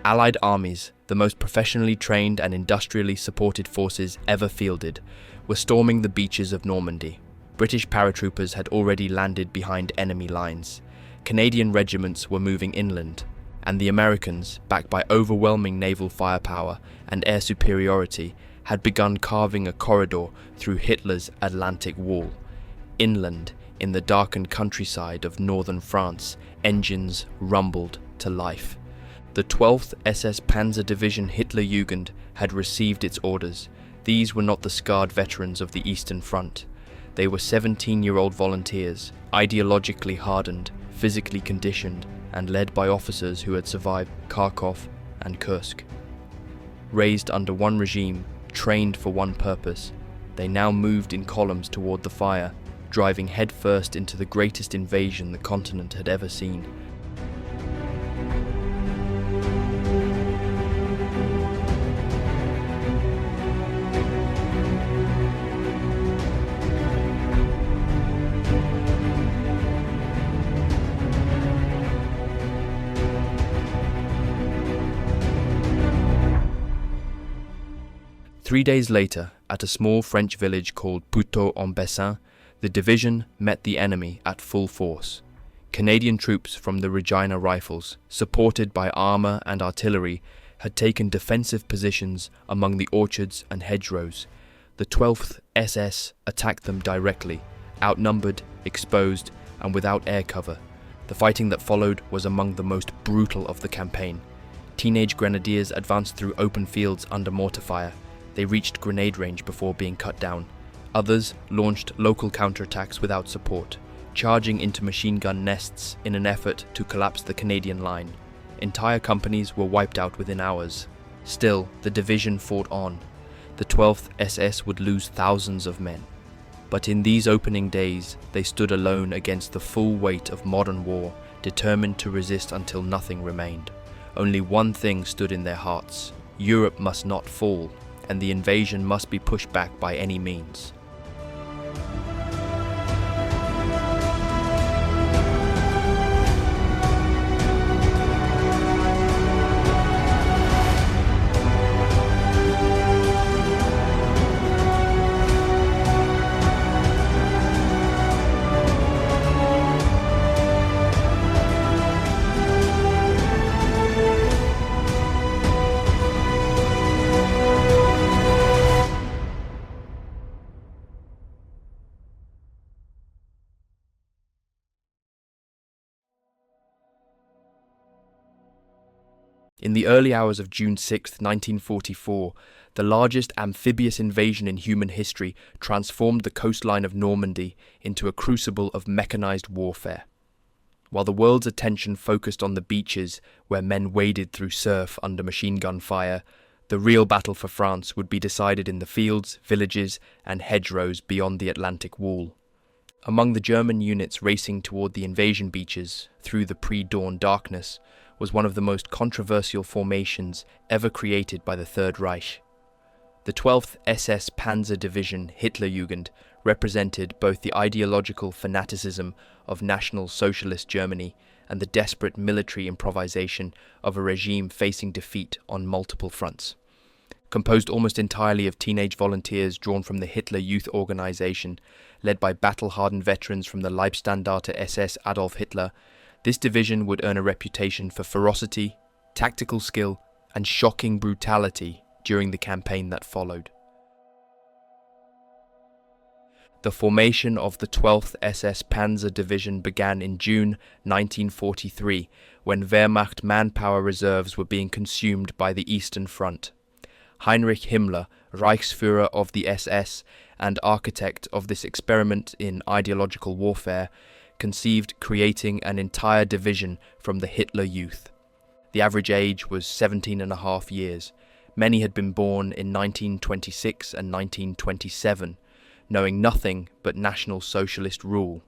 Allied armies, the most professionally trained and industrially supported forces ever fielded, were storming the beaches of Normandy. British paratroopers had already landed behind enemy lines. Canadian regiments were moving inland, and the Americans, backed by overwhelming naval firepower and air superiority, had begun carving a corridor through Hitler's Atlantic Wall. Inland, in the darkened countryside of northern France, engines rumbled to life. The 12th SS Panzer Division Hitlerjugend had received its orders. These were not the scarred veterans of the Eastern Front. They were 17-year-old volunteers, ideologically hardened, physically conditioned, and led by officers who had survived Kharkov and Kursk. Raised under one regime, trained for one purpose, they now moved in columns toward the fire, driving headfirst into the greatest invasion the continent had ever seen. Three days later, at a small French village called Putot-en-Bessin, the division met the enemy at full force. Canadian troops from the Regina Rifles, supported by armour and artillery, had taken defensive positions among the orchards and hedgerows. The 12th SS attacked them directly, outnumbered, exposed, and without air cover. The fighting that followed was among the most brutal of the campaign. Teenage grenadiers advanced through open fields under mortar fire. They reached grenade range before being cut down. Others launched local counterattacks without support, charging into machine gun nests in an effort to collapse the Canadian line. Entire companies were wiped out within hours. Still, the division fought on. The 12th SS would lose thousands of men. But in these opening days, they stood alone against the full weight of modern war, determined to resist until nothing remained. Only one thing stood in their hearts: Europe must not fall, and the invasion must be pushed back by any means. In the early hours of June 6, 1944, the largest amphibious invasion in human history transformed the coastline of Normandy into a crucible of mechanized warfare. While the world's attention focused on the beaches where men waded through surf under machine gun fire, the real battle for France would be decided in the fields, villages, and hedgerows beyond the Atlantic Wall. Among the German units racing toward the invasion beaches through the pre-dawn darkness was one of the most controversial formations ever created by the Third Reich. The 12th SS Panzer Division Hitlerjugend represented both the ideological fanaticism of National Socialist Germany and the desperate military improvisation of a regime facing defeat on multiple fronts. Composed almost entirely of teenage volunteers drawn from the Hitler Youth Organization, led by battle-hardened veterans from the Leibstandarte SS Adolf Hitler, this division would earn a reputation for ferocity, tactical skill, and shocking brutality during the campaign that followed. The formation of the 12th SS Panzer Division began in June 1943, when Wehrmacht manpower reserves were being consumed by the Eastern Front. Heinrich Himmler, Reichsführer of the SS and architect of this experiment in ideological warfare, conceived creating an entire division from the Hitler Youth. The average age was 17.5 years. Many had been born in 1926 and 1927, knowing nothing but National Socialist rule.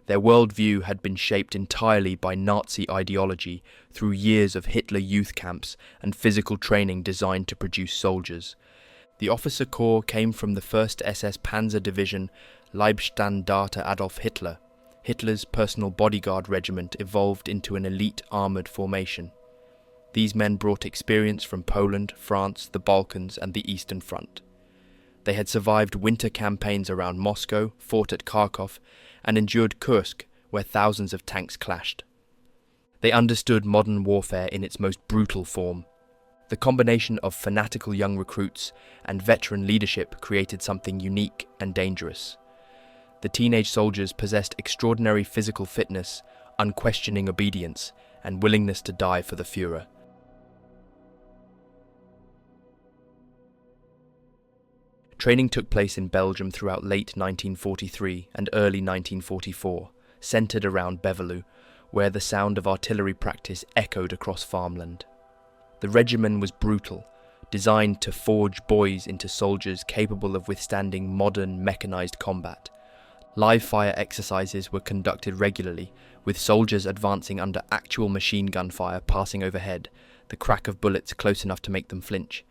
Their worldview had been shaped entirely by Nazi ideology through years of Hitler Youth camps and physical training designed to produce soldiers. The officer corps came from the 1st SS Panzer Division Leibstandarte Adolf Hitler. Hitler's personal bodyguard regiment evolved into an elite armoured formation. These men brought experience from Poland, France, the Balkans, and the Eastern Front. They had survived winter campaigns around Moscow, fought at Kharkov, and endured Kursk, where thousands of tanks clashed. They understood modern warfare in its most brutal form. The combination of fanatical young recruits and veteran leadership created something unique and dangerous. The teenage soldiers possessed extraordinary physical fitness, unquestioning obedience, and willingness to die for the Führer. Training took place in Belgium throughout late 1943 and early 1944, centred around Beverloo, where the sound of artillery practice echoed across farmland. The regimen was brutal, designed to forge boys into soldiers capable of withstanding modern mechanized combat. Live fire exercises were conducted regularly, with soldiers advancing under actual machine gun fire passing overhead, the crack of bullets close enough to make them flinch.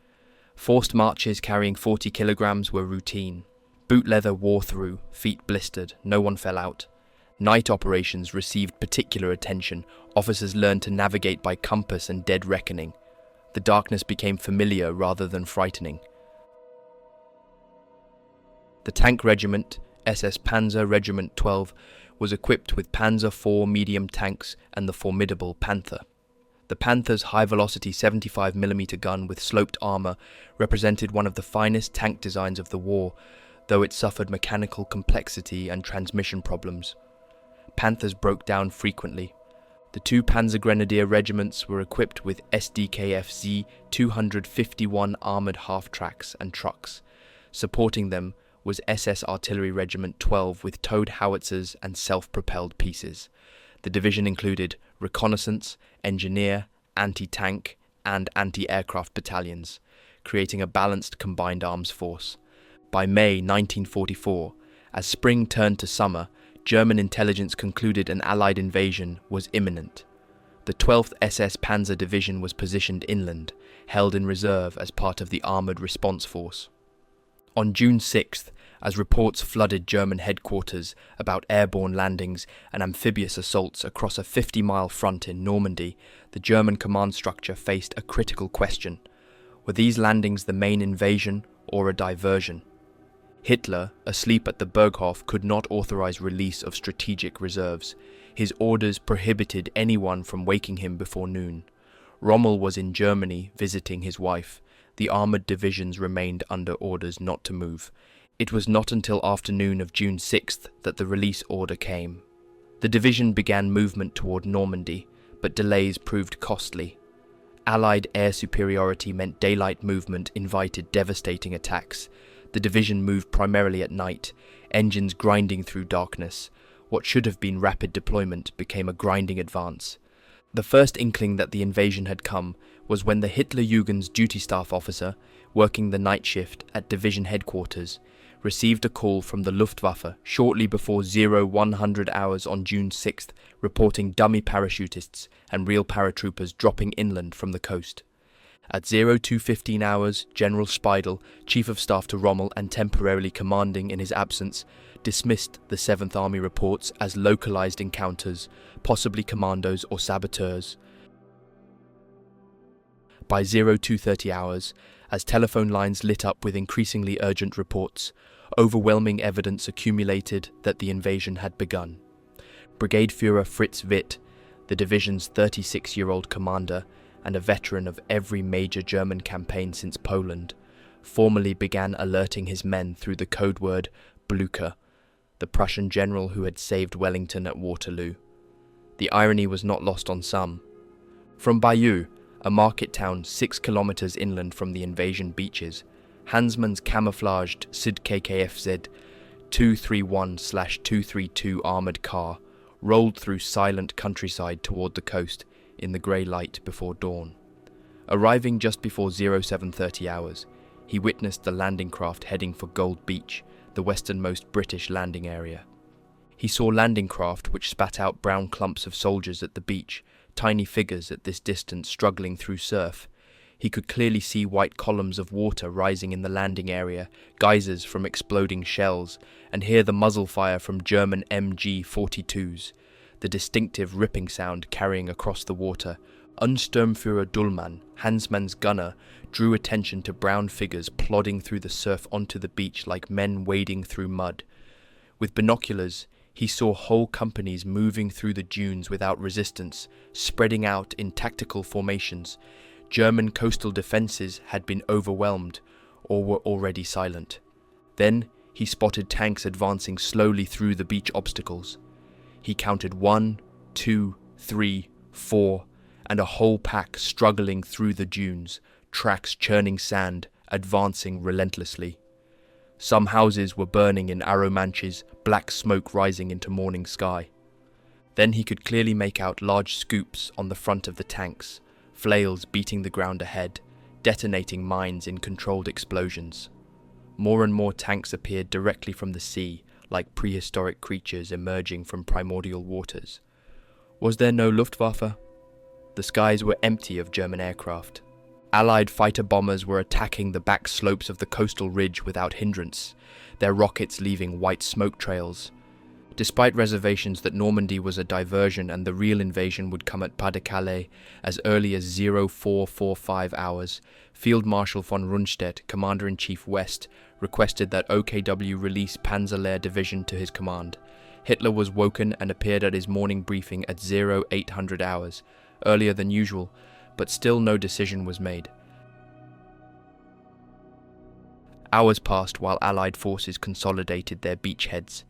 Forced marches carrying 40 kilograms were routine. Boot leather wore through, feet blistered, no one fell out. Night operations received particular attention. Officers learned to navigate by compass and dead reckoning. The darkness became familiar rather than frightening. The tank regiment, SS Panzer Regiment 12, was equipped with Panzer IV medium tanks and the formidable Panther. The Panther's high-velocity 75mm gun with sloped armour represented one of the finest tank designs of the war, though it suffered mechanical complexity and transmission problems. Panthers broke down frequently. The two Panzer Grenadier regiments were equipped with SDKFZ 251 armoured half-tracks and trucks. Supporting them was SS Artillery Regiment 12 with towed howitzers and self-propelled pieces. The division included reconnaissance, engineer, anti-tank, and anti-aircraft battalions, creating a balanced combined arms force. By May 1944, as spring turned to summer, German intelligence concluded an Allied invasion was imminent. The 12th SS Panzer Division was positioned inland, held in reserve as part of the Armoured Response Force. On June 6th, as reports flooded German headquarters about airborne landings and amphibious assaults across a 50-mile front in Normandy, the German command structure faced a critical question. Were these landings the main invasion or a diversion? Hitler, asleep at the Berghof, could not authorize release of strategic reserves. His orders prohibited anyone from waking him before noon. Rommel was in Germany visiting his wife. The armoured divisions remained under orders not to move. It was not until afternoon of June 6th that the release order came. The division began movement toward Normandy, but delays proved costly. Allied air superiority meant daylight movement invited devastating attacks. The division moved primarily at night, engines grinding through darkness. What should have been rapid deployment became a grinding advance. The first inkling that the invasion had come was when the Hitlerjugend's duty staff officer, working the night shift at division headquarters, received a call from the Luftwaffe shortly before 0100 hours on June 6th, reporting dummy parachutists and real paratroopers dropping inland from the coast. At 0215 hours, General Speidel, Chief of Staff to Rommel and temporarily commanding in his absence, dismissed the 7th Army reports as localized encounters, possibly commandos or saboteurs. By 0230 hours, as telephone lines lit up with increasingly urgent reports, overwhelming evidence accumulated that the invasion had begun. Brigade Führer Fritz Witt, the division's 36-year-old commander and a veteran of every major German campaign since Poland, formally began alerting his men through the code word Blücher, the Prussian general who had saved Wellington at Waterloo. The irony was not lost on some. From Bayeux, a market town 6 kilometers inland from the invasion beaches, Hansmann's camouflaged SID KKFZ 231/232 armoured car rolled through silent countryside toward the coast in the grey light before dawn. Arriving just before 0730 hours, he witnessed the landing craft heading for Gold Beach, the westernmost British landing area. He saw landing craft which spat out brown clumps of soldiers at the beach, tiny figures at this distance struggling through surf. He could clearly see white columns of water rising in the landing area, geysers from exploding shells, and hear the muzzle fire from German MG-42s, the distinctive ripping sound carrying across the water, Unsturmführer Dullmann, Hansmann's gunner, drew attention to brown figures plodding through the surf onto the beach like men wading through mud. With binoculars, he saw whole companies moving through the dunes without resistance, spreading out in tactical formations. German coastal defences had been overwhelmed, or were already silent. Then he spotted tanks advancing slowly through the beach obstacles. He counted 1, 2, 3, 4, and a whole pack struggling through the dunes, tracks churning sand, advancing relentlessly. Some houses were burning in arrow manches, black smoke rising into morning sky. Then he could clearly make out large scoops on the front of the tanks, flails beating the ground ahead, detonating mines in controlled explosions. More and more tanks appeared directly from the sea, like prehistoric creatures emerging from primordial waters. Was there no Luftwaffe? The skies were empty of German aircraft. Allied fighter bombers were attacking the back slopes of the coastal ridge without hindrance, their rockets leaving white smoke trails. Despite reservations that Normandy was a diversion and the real invasion would come at Pas-de-Calais as early as 0445 hours, Field Marshal von Rundstedt, Commander-in-Chief West, requested that OKW release Panzer Division to his command. Hitler was woken and appeared at his morning briefing at 0800 hours, earlier than usual, but still no decision was made. Hours passed while Allied forces consolidated their beachheads.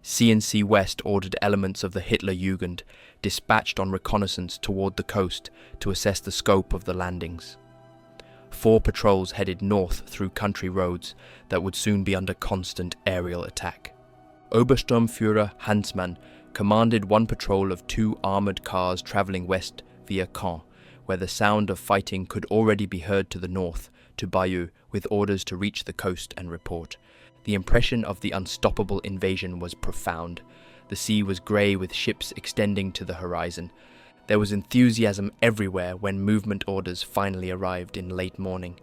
CNC West ordered elements of the Hitlerjugend dispatched on reconnaissance toward the coast to assess the scope of the landings. 4 patrols headed north through country roads that would soon be under constant aerial attack. Obersturmführer Hansmann commanded one patrol of 2 armoured cars travelling west via Caen, where the sound of fighting could already be heard to the north, to Bayeux, with orders to reach the coast and report. The impression of the unstoppable invasion was profound. The sea was grey with ships extending to the horizon. There was enthusiasm everywhere when movement orders finally arrived in late morning.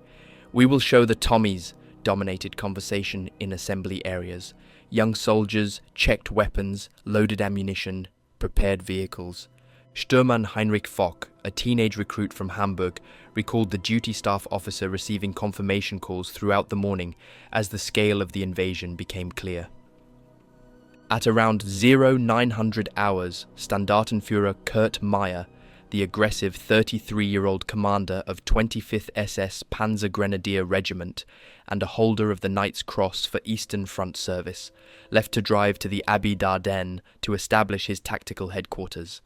"We will show the Tommies," dominated conversation in assembly areas. Young soldiers checked weapons, loaded ammunition, prepared vehicles. Sturmann Heinrich Fock, a teenage recruit from Hamburg, recalled the duty staff officer receiving confirmation calls throughout the morning as the scale of the invasion became clear. At around 0900 hours, Standartenführer Kurt Meyer, the aggressive 33-year-old commander of 25th SS Panzer Grenadier Regiment and a holder of the Knight's Cross for Eastern Front service, left to drive to the Abbey d'Ardennes to establish his tactical headquarters.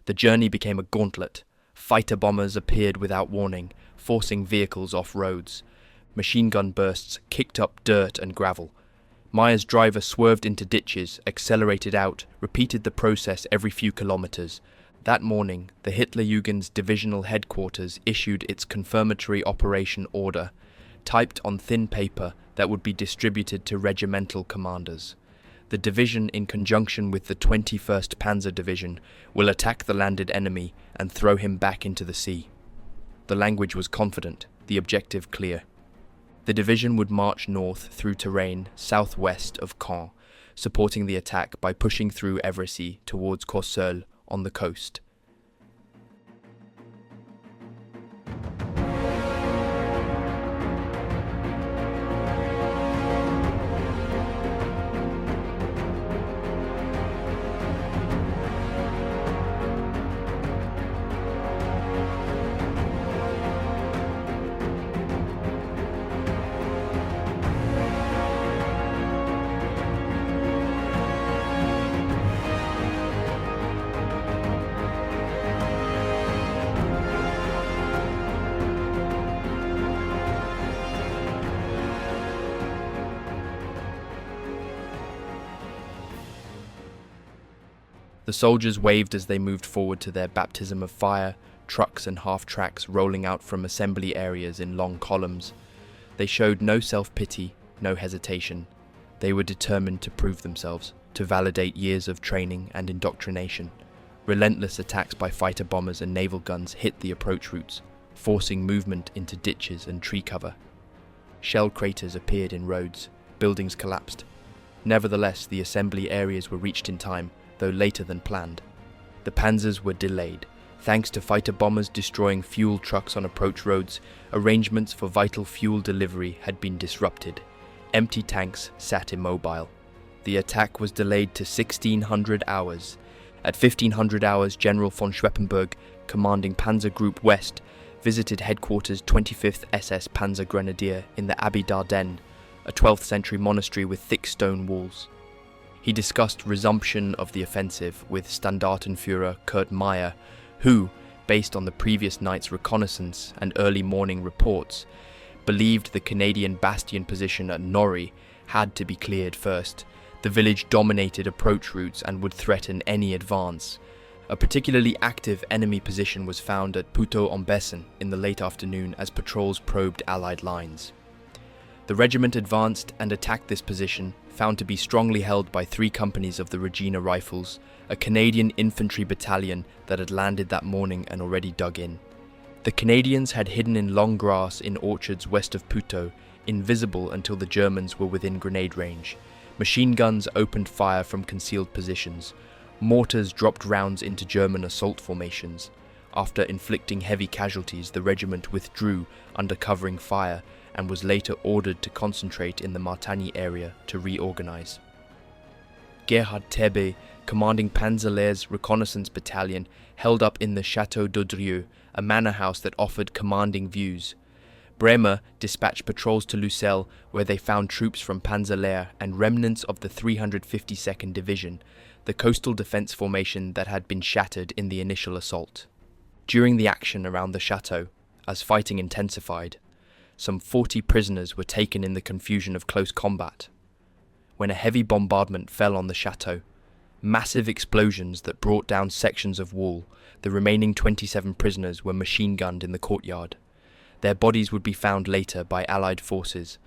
The journey became a gauntlet. Fighter bombers appeared without warning, forcing vehicles off roads. Machine gun bursts kicked up dirt and gravel. Meyer's driver swerved into ditches, accelerated out, repeated the process every few kilometers. That morning, the Hitlerjugend's divisional headquarters issued its confirmatory operation order, typed on thin paper that would be distributed to regimental commanders. The division, in conjunction with the 21st Panzer Division, will attack the landed enemy and throw him back into the sea. The language was confident, the objective clear. The division would march north through terrain southwest of Caen, supporting the attack by pushing through Evresis towards Courseulles on the coast. The soldiers waved as they moved forward to their baptism of fire, trucks and half-tracks rolling out from assembly areas in long columns. They showed no self-pity, no hesitation. They were determined to prove themselves, to validate years of training and indoctrination. Relentless attacks by fighter bombers and naval guns hit the approach routes, forcing movement into ditches and tree cover. Shell craters appeared in roads, buildings collapsed. Nevertheless, the assembly areas were reached in time, though later than planned. The panzers were delayed, Thanks to fighter bombers destroying fuel trucks on approach roads, arrangements for vital fuel delivery had been disrupted. Empty tanks sat immobile. The attack was delayed to 1600 hours. At 1500 hours, General von Schweppenberg, commanding Panzer Group West, visited headquarters 25th SS Panzer Grenadier in the Abbey d'Ardennes, a 12th century monastery with thick stone walls. He discussed resumption of the offensive with Standartenführer Kurt Meyer, who, based on the previous night's reconnaissance and early morning reports, believed the Canadian bastion position at Norrie had to be cleared first. The village dominated approach routes and would threaten any advance. A particularly active enemy position was found at Putot-en-Bessin in the late afternoon as patrols probed Allied lines. The regiment advanced and attacked this position, found to be strongly held by 3 companies of the Regina Rifles, a Canadian infantry battalion that had landed that morning and already dug in. The Canadians had hidden in long grass in orchards west of Putot, invisible until the Germans were within grenade range. Machine guns opened fire from concealed positions. Mortars dropped rounds into German assault formations. After inflicting heavy casualties, the regiment withdrew under covering fire and was later ordered to concentrate in the Martigny area to reorganize. Gerhard Tebe, commanding Panzerlehr's reconnaissance battalion, held up in the Château d'Audrieu, a manor house that offered commanding views. Bremer dispatched patrols to Lucelle, where they found troops from Panzerlehr and remnants of the 352nd Division, the coastal defense formation that had been shattered in the initial assault. During the action around the chateau, as fighting intensified, some 40 prisoners were taken in the confusion of close combat. When a heavy bombardment fell on the chateau, massive explosions that brought down sections of wall, the remaining 27 prisoners were machine-gunned in the courtyard. Their bodies would be found later by Allied forces.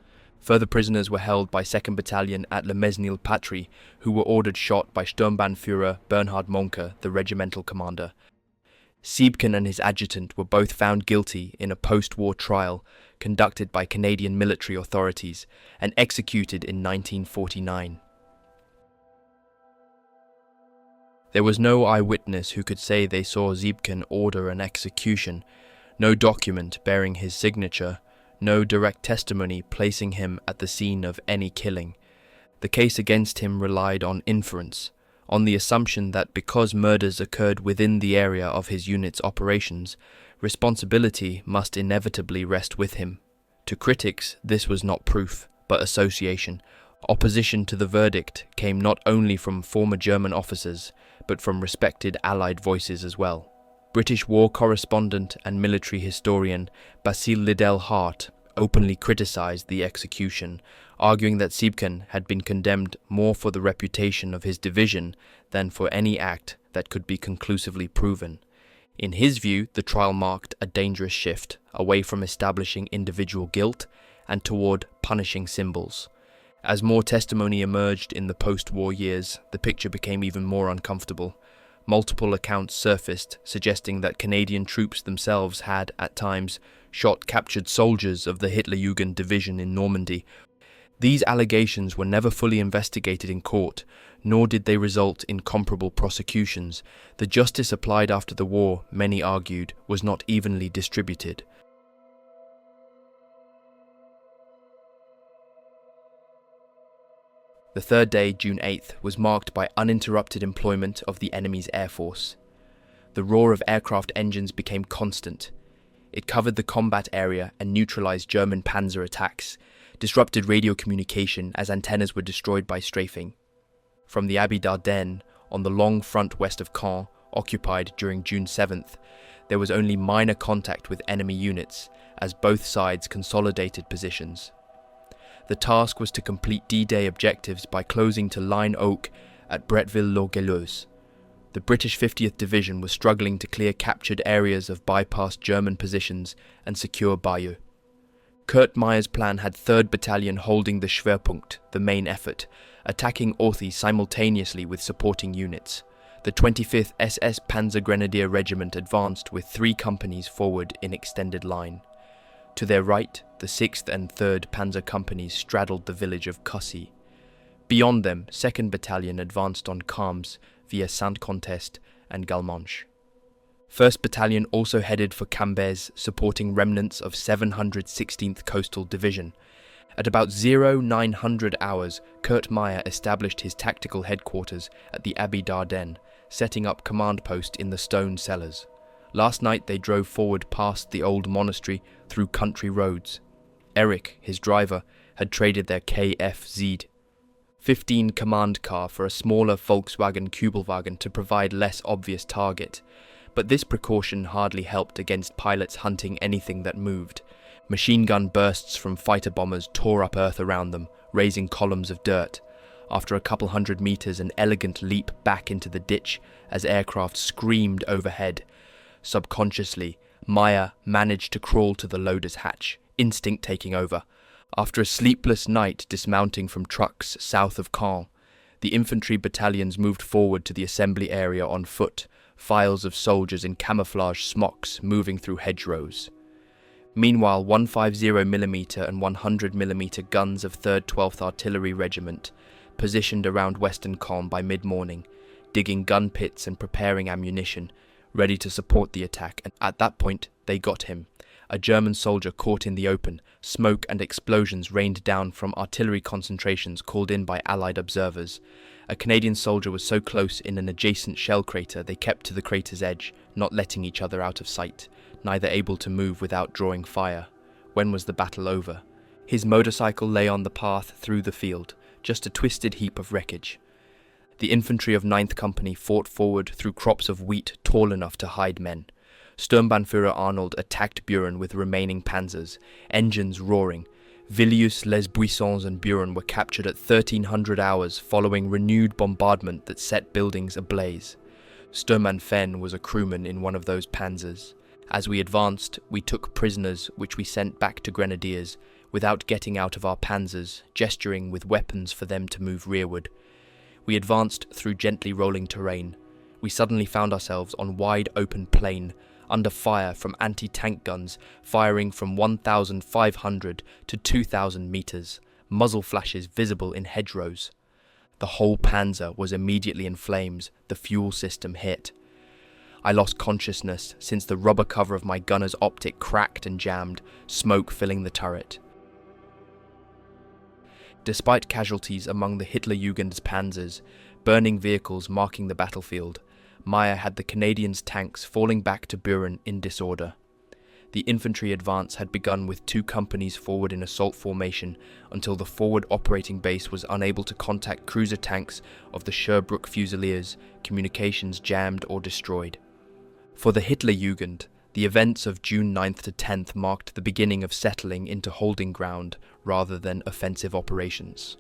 Further prisoners were held by 2nd Battalion at Le Mesnil-Patry, who were ordered shot by Sturmbannführer Bernhard Monke, the regimental commander. Siebken and his adjutant were both found guilty in a post-war trial conducted by Canadian military authorities and executed in 1949. There was no eyewitness who could say they saw Siebken order an execution, no document bearing his signature, no direct testimony placing him at the scene of any killing. The case against him relied on inference, on the assumption that because murders occurred within the area of his unit's operations, responsibility must inevitably rest with him. To critics, this was not proof, but association. Opposition to the verdict came not only from former German officers, but from respected Allied voices as well. British war correspondent and military historian Basil Liddell Hart openly criticised the execution, arguing that Siebken had been condemned more for the reputation of his division than for any act that could be conclusively proven. In his view, the trial marked a dangerous shift away from establishing individual guilt and toward punishing symbols. As more testimony emerged in the post-war years, the picture became even more uncomfortable. Multiple accounts surfaced suggesting that Canadian troops themselves had, at times, shot captured soldiers of the Hitlerjugend division in Normandy. These allegations were never fully investigated in court, nor did they result in comparable prosecutions. The justice applied after the war, many argued, was not evenly distributed. The third day, June 8th, was marked by uninterrupted employment of the enemy's air force. The roar of aircraft engines became constant. It covered the combat area and neutralized German panzer attacks, disrupted radio communication as antennas were destroyed by strafing. From the Abbey d'Ardennes, on the long front west of Caen, occupied during June 7th, there was only minor contact with enemy units, as both sides consolidated positions. The task was to complete D-Day objectives by closing to Line Oak at Bretteville-les-Galeux. The British 50th Division was struggling to clear captured areas of bypassed German positions and secure Bayeux. Kurt Meyer's plan had 3rd Battalion holding the Schwerpunkt, the main effort, attacking Authie simultaneously with supporting units. The 25th SS Panzer Grenadier Regiment advanced with 3 companies forward in extended line. To their right, the 6th and 3rd Panzer Companies straddled the village of Cussy. Beyond them, 2nd Battalion advanced on Carmes via Saint-Contest and Galmanche. 1st Battalion also headed for Cambez, supporting remnants of 716th Coastal Division. At about 0900 hours, Kurt Meyer established his tactical headquarters at the Abbey d'Ardennes, setting up command post in the stone cellars. Last night they drove forward past the old monastery through country roads. Eric, his driver, had traded their KFZ 15 command car for a smaller Volkswagen Kübelwagen to provide less obvious target. But this precaution hardly helped against pilots hunting anything that moved. Machine gun bursts from fighter bombers tore up earth around them, raising columns of dirt. After a couple hundred meters, an elegant leap back into the ditch as aircraft screamed overhead. Subconsciously, Meyer managed to crawl to the loader's hatch, instinct taking over. After a sleepless night dismounting from trucks south of Caen, the infantry battalions moved forward to the assembly area on foot, files of soldiers in camouflage smocks moving through hedgerows. Meanwhile, 150mm and 100mm guns of 3rd 12th Artillery Regiment positioned around western Caen by mid-morning, digging gun pits and preparing ammunition, ready to support the attack, and at that point they got him. A German soldier caught in the open. Smoke and explosions rained down from artillery concentrations called in by Allied observers. A Canadian soldier was so close in an adjacent shell crater they kept to the crater's edge, not letting each other out of sight, neither able to move without drawing fire. When was the battle over? His motorcycle lay on the path through the field, just a twisted heap of wreckage. The infantry of 9th Company fought forward through crops of wheat tall enough to hide men. Sturmbannführer Arnold attacked Buren with remaining panzers, engines roaring. Villiers, Les Buissons and Buren were captured at 1300 hours following renewed bombardment that set buildings ablaze. Sturmann was a crewman in one of those panzers. As we advanced, we took prisoners which we sent back to grenadiers, without getting out of our panzers, gesturing with weapons for them to move rearward. We advanced through gently rolling terrain. We suddenly found ourselves on wide open plain, under fire from anti-tank guns, firing from 1,500 to 2,000 meters, muzzle flashes visible in hedgerows. The whole panzer was immediately in flames, the fuel system hit. I lost consciousness since the rubber cover of my gunner's optic cracked and jammed, smoke filling the turret. Despite casualties among the Hitlerjugend's panzers, burning vehicles marking the battlefield, Meyer had the Canadians' tanks falling back to Buren in disorder. The infantry advance had begun with 2 companies forward in assault formation until the forward operating base was unable to contact cruiser tanks of the Sherbrooke Fusiliers, communications jammed or destroyed. For the Hitlerjugend, the events of June 9th to 10th marked the beginning of settling into holding ground rather than offensive operations.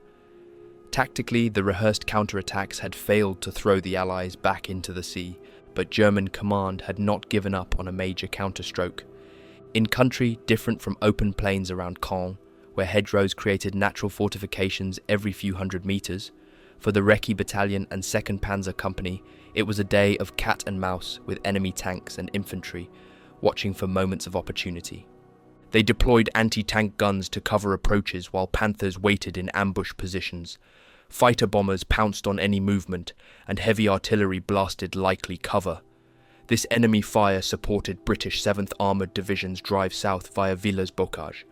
Tactically, the rehearsed counterattacks had failed to throw the Allies back into the sea, but German command had not given up on a major counterstroke. In country different from open plains around Caen, where hedgerows created natural fortifications every few hundred meters, for the Recce Battalion and 2nd Panzer Company, it was a day of cat and mouse with enemy tanks and infantry, watching for moments of opportunity. They deployed anti-tank guns to cover approaches while Panthers waited in ambush positions. Fighter bombers pounced on any movement, and heavy artillery blasted likely cover. This enemy fire supported British 7th Armoured Division's drive south via Villers-Bocage.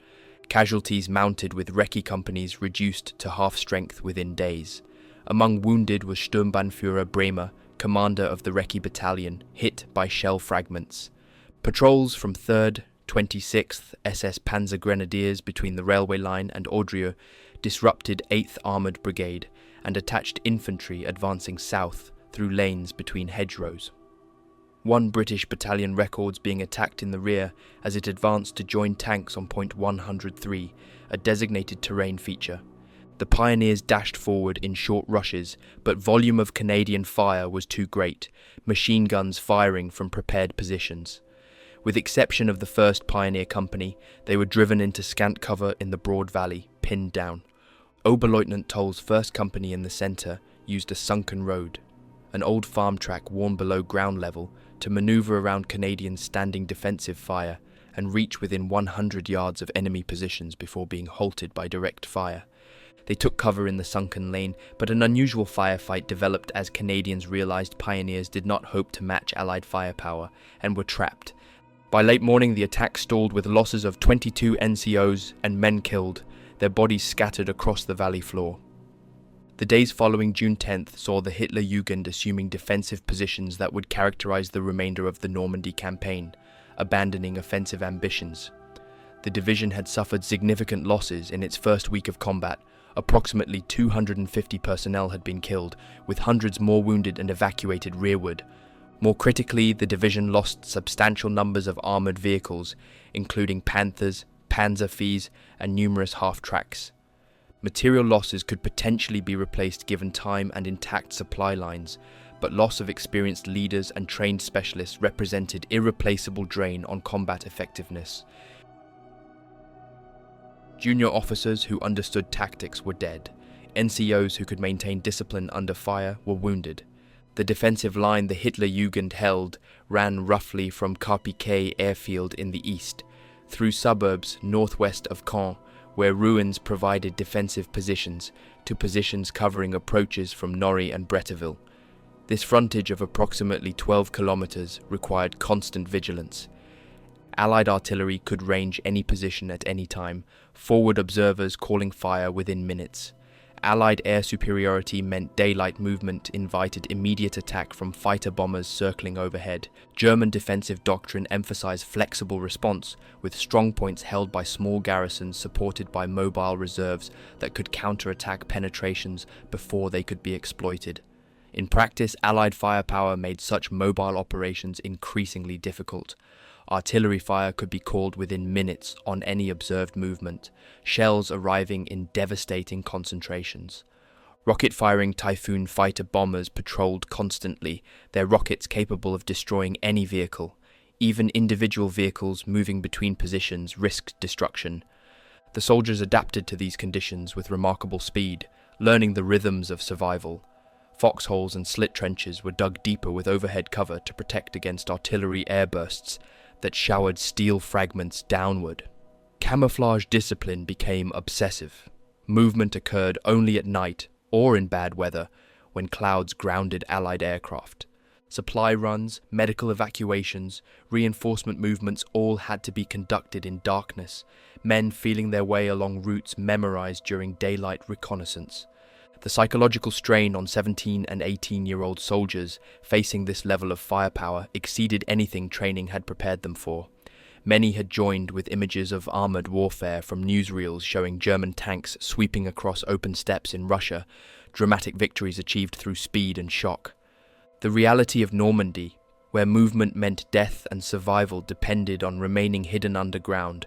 Casualties mounted with Recce companies reduced to half strength within days. Among wounded was Sturmbannführer Bremer, commander of the Recce Battalion, hit by shell fragments. Patrols from 3rd, 26th SS Panzer Grenadiers between the railway line and Audrieu disrupted 8th Armoured Brigade and attached infantry advancing south through lanes between hedgerows. 1 British battalion records being attacked in the rear as it advanced to join tanks on point 103, a designated terrain feature. The pioneers dashed forward in short rushes, but volume of Canadian fire was too great, machine guns firing from prepared positions. With exception of the 1st Pioneer Company, they were driven into scant cover in the broad valley, pinned down. Oberleutnant Toll's 1st Company in the centre used a sunken road, an old farm track worn below ground level, to manoeuvre around Canadians' standing defensive fire and reach within 100 yards of enemy positions before being halted by direct fire. They took cover in the sunken lane, but an unusual firefight developed as Canadians realized pioneers did not hope to match Allied firepower and were trapped. By late morning, the attack stalled with losses of 22 NCOs and men killed, their bodies scattered across the valley floor. The days following June 10th saw the Hitlerjugend assuming defensive positions that would characterize the remainder of the Normandy campaign, abandoning offensive ambitions. The division had suffered significant losses in its first week of combat. Approximately 250 personnel had been killed, with hundreds more wounded and evacuated rearward. More critically, the division lost substantial numbers of armoured vehicles, including Panthers, Panzerviehs, and numerous half-tracks. Material losses could potentially be replaced given time and intact supply lines, but loss of experienced leaders and trained specialists represented irreplaceable drain on combat effectiveness. Junior officers who understood tactics were dead. NCOs who could maintain discipline under fire were wounded. The defensive line the Hitlerjugend held ran roughly from Carpiquet airfield in the east, through suburbs northwest of Caen, where ruins provided defensive positions, to positions covering approaches from Norry and Bretteville. This frontage of approximately 12 kilometers required constant vigilance. Allied artillery could range any position at any time, forward observers calling fire within minutes. Allied air superiority meant daylight movement invited immediate attack from fighter bombers circling overhead. German defensive doctrine emphasized flexible response, with strong points held by small garrisons supported by mobile reserves that could counterattack penetrations before they could be exploited. In practice, Allied firepower made such mobile operations increasingly difficult. Artillery fire could be called within minutes on any observed movement, shells arriving in devastating concentrations. Rocket-firing Typhoon fighter bombers patrolled constantly, their rockets capable of destroying any vehicle. Even individual vehicles moving between positions risked destruction. The soldiers adapted to these conditions with remarkable speed, learning the rhythms of survival. Foxholes and slit trenches were dug deeper with overhead cover to protect against artillery airbursts that showered steel fragments downward. Camouflage discipline became obsessive. Movement occurred only at night or in bad weather, when clouds grounded Allied aircraft. Supply runs, medical evacuations, reinforcement movements all had to be conducted in darkness, men feeling their way along routes memorized during daylight reconnaissance. The psychological strain on 17 and 18-year-old soldiers facing this level of firepower exceeded anything training had prepared them for. Many had joined with images of armoured warfare from newsreels showing German tanks sweeping across open steppes in Russia, dramatic victories achieved through speed and shock. The reality of Normandy, where movement meant death and survival depended on remaining hidden underground,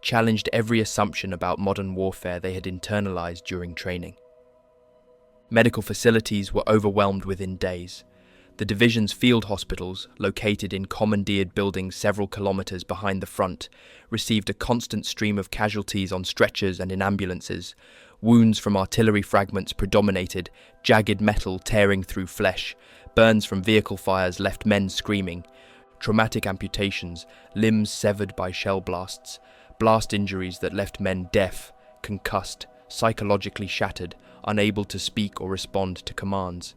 challenged every assumption about modern warfare they had internalized during training. Medical facilities were overwhelmed within days. The division's field hospitals, located in commandeered buildings several kilometers behind the front, received a constant stream of casualties on stretchers and in ambulances. Wounds from artillery fragments predominated, jagged metal tearing through flesh. Burns from vehicle fires left men screaming. Traumatic amputations, limbs severed by shell blasts. Blast injuries that left men deaf, concussed, psychologically shattered, unable to speak or respond to commands.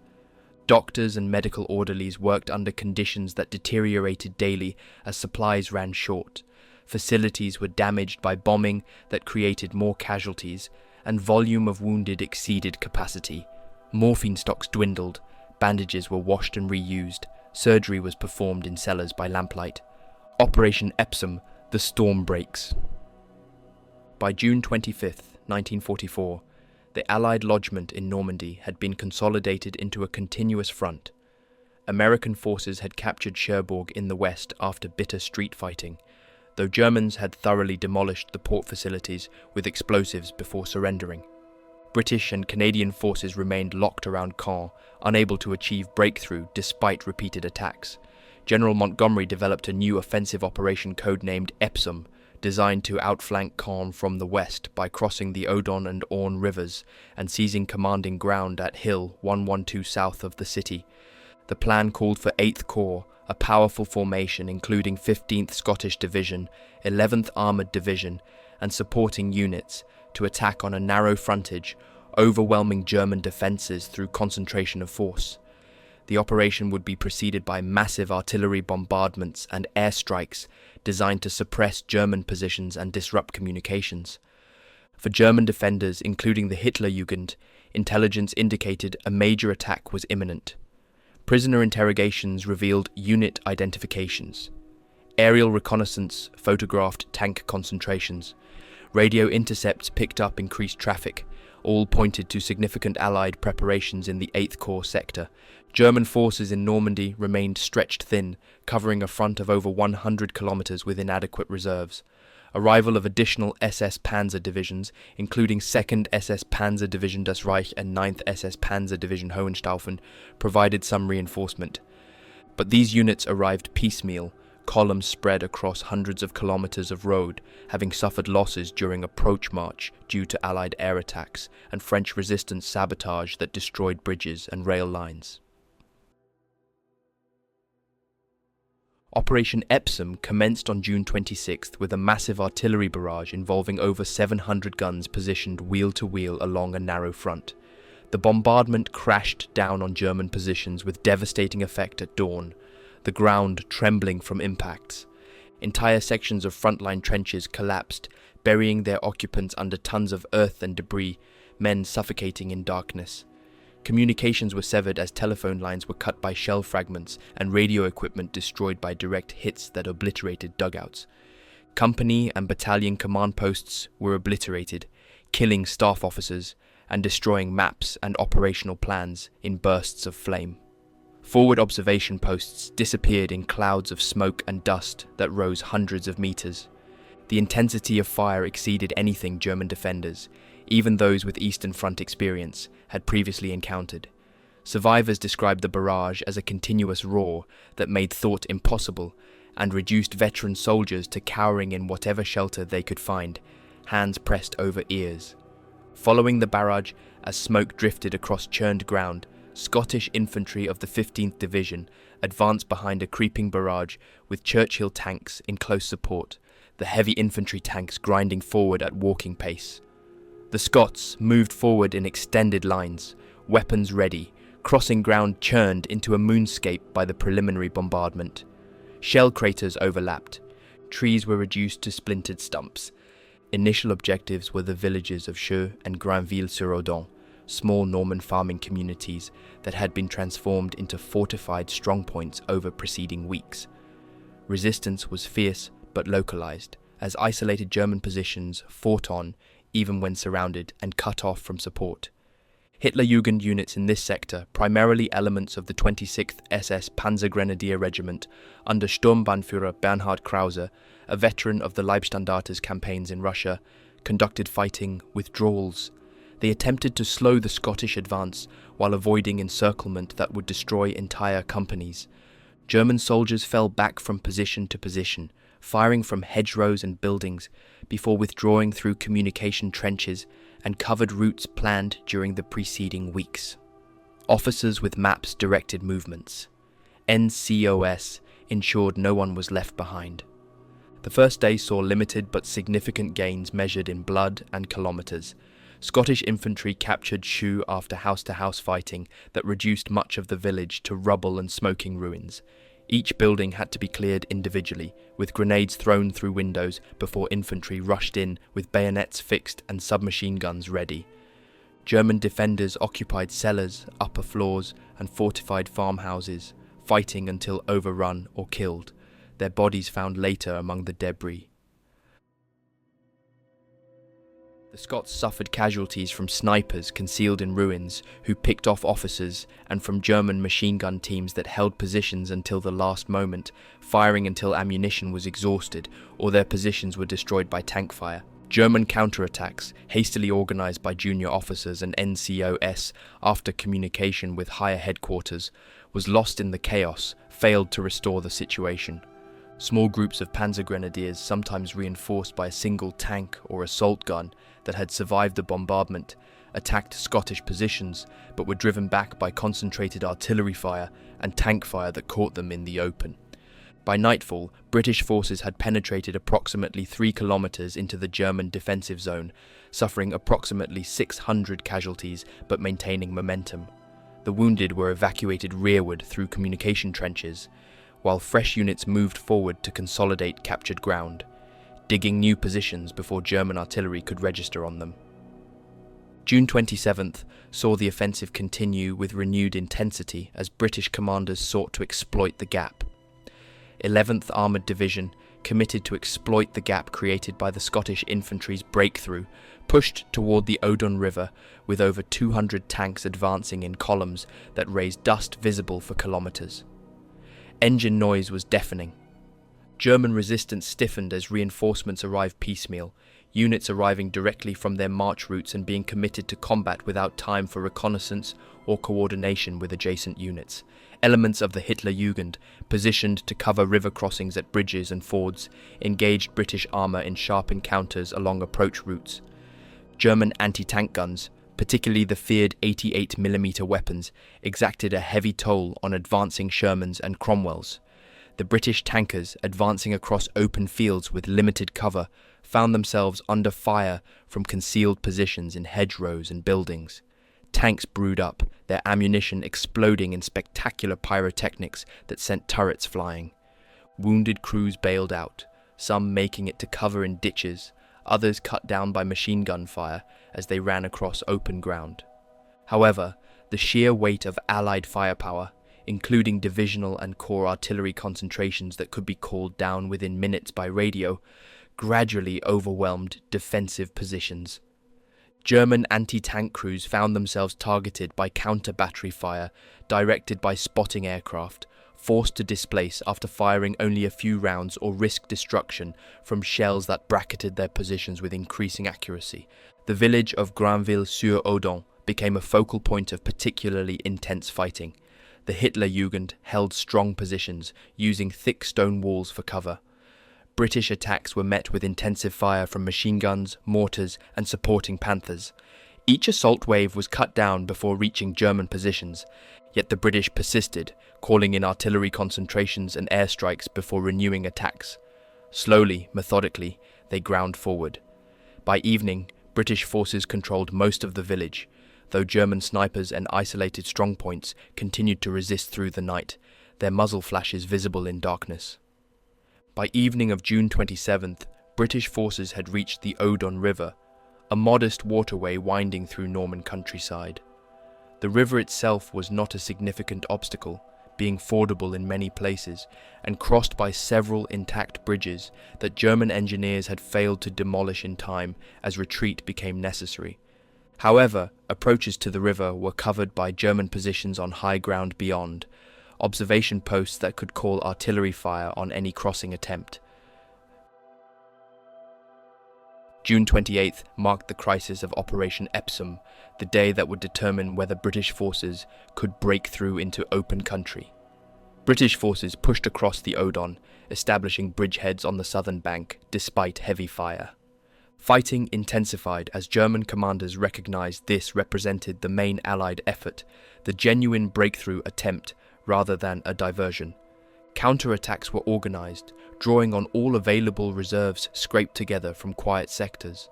Doctors and medical orderlies worked under conditions that deteriorated daily as supplies ran short. Facilities were damaged by bombing that created more casualties, and volume of wounded exceeded capacity. Morphine stocks dwindled, bandages were washed and reused, surgery was performed in cellars by lamplight. Operation Epsom, the storm breaks. By June 25th, 1944, the Allied lodgment in Normandy had been consolidated into a continuous front. American forces had captured Cherbourg in the west after bitter street fighting, though Germans had thoroughly demolished the port facilities with explosives before surrendering. British and Canadian forces remained locked around Caen, unable to achieve breakthrough despite repeated attacks. General Montgomery developed a new offensive operation codenamed Epsom, designed to outflank Caen from the west by crossing the Odon and Orne rivers and seizing commanding ground at Hill 112 south of the city. The plan called for 8th Corps, a powerful formation including 15th Scottish Division, 11th Armoured Division, and supporting units, to attack on a narrow frontage, overwhelming German defences through concentration of force. The operation would be preceded by massive artillery bombardments and airstrikes designed to suppress German positions and disrupt communications. For German defenders, including the Hitlerjugend, intelligence indicated a major attack was imminent. Prisoner interrogations revealed unit identifications. Aerial reconnaissance photographed tank concentrations. Radio intercepts picked up increased traffic. All pointed to significant Allied preparations in the 8th Corps sector. German forces in Normandy remained stretched thin, covering a front of over 100 kilometers with inadequate reserves. Arrival of additional SS Panzer divisions, including 2nd SS Panzer Division Das Reich and 9th SS Panzer Division Hohenstaufen, provided some reinforcement. But these units arrived piecemeal, columns spread across hundreds of kilometers of road, having suffered losses during approach march due to Allied air attacks and French resistance sabotage that destroyed bridges and rail lines. Operation Epsom commenced on June 26th with a massive artillery barrage involving over 700 guns positioned wheel-to-wheel along a narrow front. The bombardment crashed down on German positions with devastating effect at dawn, the ground trembling from impacts. Entire sections of frontline trenches collapsed, burying their occupants under tons of earth and debris, men suffocating in darkness. Communications were severed as telephone lines were cut by shell fragments and radio equipment destroyed by direct hits that obliterated dugouts. Company and battalion command posts were obliterated, killing staff officers and destroying maps and operational plans in bursts of flame. Forward observation posts disappeared in clouds of smoke and dust that rose hundreds of meters. The intensity of fire exceeded anything German defenders, even those with Eastern Front experience, had previously encountered. Survivors described the barrage as a continuous roar that made thought impossible and reduced veteran soldiers to cowering in whatever shelter they could find, hands pressed over ears. Following the barrage, as smoke drifted across churned ground, Scottish infantry of the 15th Division advanced behind a creeping barrage with Churchill tanks in close support, the heavy infantry tanks grinding forward at walking pace. The Scots moved forward in extended lines, weapons ready, crossing ground churned into a moonscape by the preliminary bombardment. Shell craters overlapped. Trees were reduced to splintered stumps. Initial objectives were the villages of Cheux and Granville-sur-Odon, small Norman farming communities that had been transformed into fortified strongpoints over preceding weeks. Resistance was fierce but localized, as isolated German positions fought on even when surrounded and cut off from support. Hitlerjugend units in this sector, primarily elements of the 26th SS Panzer Grenadier Regiment under Sturmbannführer Bernhard Krause, a veteran of the Leibstandartes campaigns in Russia, conducted fighting withdrawals. They attempted to slow the Scottish advance while avoiding encirclement that would destroy entire companies. German soldiers fell back from position to position, firing from hedgerows and buildings, before withdrawing through communication trenches and covered routes planned during the preceding weeks. Officers with maps directed movements. NCOS ensured no one was left behind. The first day saw limited but significant gains measured in blood and kilometers. Scottish infantry captured Cheux after house-to-house fighting that reduced much of the village to rubble and smoking ruins. Each building had to be cleared individually, with grenades thrown through windows before infantry rushed in with bayonets fixed and submachine guns ready. German defenders occupied cellars, upper floors, and fortified farmhouses, fighting until overrun or killed, their bodies found later among the debris. The Scots suffered casualties from snipers concealed in ruins who picked off officers and from German machine gun teams that held positions until the last moment, firing until ammunition was exhausted or their positions were destroyed by tank fire. German counterattacks, hastily organized by junior officers and NCOS after communication with higher headquarters, was lost in the chaos, failed to restore the situation. Small groups of panzer grenadiers, sometimes reinforced by a single tank or assault gun that had survived the bombardment, attacked Scottish positions but were driven back by concentrated artillery fire and tank fire that caught them in the open. By nightfall, British forces had penetrated approximately 3 kilometers into the German defensive zone, suffering approximately 600 casualties but maintaining momentum. The wounded were evacuated rearward through communication trenches, while fresh units moved forward to consolidate captured ground, digging new positions before German artillery could register on them. June 27th saw the offensive continue with renewed intensity as British commanders sought to exploit the gap. 11th Armoured Division, committed to exploit the gap created by the Scottish infantry's breakthrough, pushed toward the Odon River with over 200 tanks advancing in columns that raised dust visible for kilometers. Engine noise was deafening. German resistance stiffened as reinforcements arrived piecemeal, units arriving directly from their march routes and being committed to combat without time for reconnaissance or coordination with adjacent units. Elements of the Hitlerjugend, positioned to cover river crossings at bridges and fords, engaged British armour in sharp encounters along approach routes. German anti-tank guns, particularly the feared 88mm weapons, exacted a heavy toll on advancing Shermans and Cromwells. The British tankers, advancing across open fields with limited cover, found themselves under fire from concealed positions in hedgerows and buildings. Tanks brewed up, their ammunition exploding in spectacular pyrotechnics that sent turrets flying. Wounded crews bailed out, some making it to cover in ditches, others cut down by machine gun fire as they ran across open ground. However, the sheer weight of Allied firepower, including divisional and corps artillery concentrations that could be called down within minutes by radio, gradually overwhelmed defensive positions. German anti-tank crews found themselves targeted by counter-battery fire directed by spotting aircraft, forced to displace after firing only a few rounds or risk destruction from shells that bracketed their positions with increasing accuracy. The village of Granville-sur-Odon became a focal point of particularly intense fighting. The Hitlerjugend held strong positions, using thick stone walls for cover. British attacks were met with intensive fire from machine guns, mortars, and supporting panthers. Each assault wave was cut down before reaching German positions, yet the British persisted, calling in artillery concentrations and airstrikes before renewing attacks. Slowly, methodically, they ground forward. By evening, British forces controlled most of the village, though German snipers and isolated strongpoints continued to resist through the night, their muzzle flashes visible in darkness. By evening of June 27th, British forces had reached the Odon River, a modest waterway winding through Norman countryside. The river itself was not a significant obstacle, being fordable in many places, and crossed by several intact bridges that German engineers had failed to demolish in time as retreat became necessary. However, approaches to the river were covered by German positions on high ground beyond, observation posts that could call artillery fire on any crossing attempt. June 28th marked the crisis of Operation Epsom, the day that would determine whether British forces could break through into open country. British forces pushed across the Odon, establishing bridgeheads on the southern bank despite heavy fire. Fighting intensified as German commanders recognized this represented the main Allied effort, the genuine breakthrough attempt rather than a diversion. Counterattacks were organized, drawing on all available reserves scraped together from quiet sectors.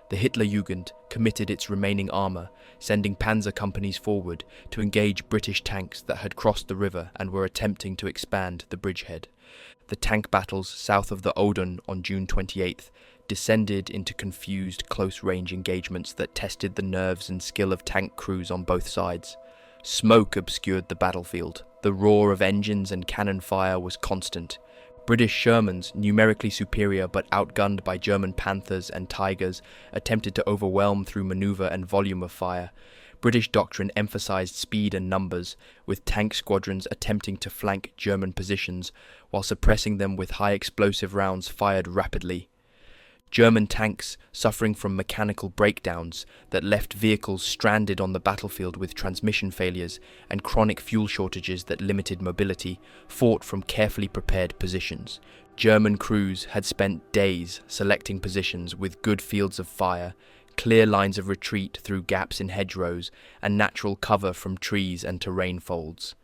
The Hitlerjugend committed its remaining armor, sending panzer companies forward to engage British tanks that had crossed the river and were attempting to expand the bridgehead. The tank battles south of the Odon on June 28th descended into confused close-range engagements that tested the nerves and skill of tank crews on both sides. Smoke obscured the battlefield. The roar of engines and cannon fire was constant. British Shermans, numerically superior but outgunned by German Panthers and Tigers, attempted to overwhelm through maneuver and volume of fire. British doctrine emphasized speed and numbers, with tank squadrons attempting to flank German positions while suppressing them with high explosive rounds fired rapidly. German tanks suffering from mechanical breakdowns that left vehicles stranded on the battlefield with transmission failures and chronic fuel shortages that limited mobility, fought from carefully prepared positions. German crews had spent days selecting positions with good fields of fire, clear lines of retreat through gaps in hedgerows, and natural cover from trees and terrain folds.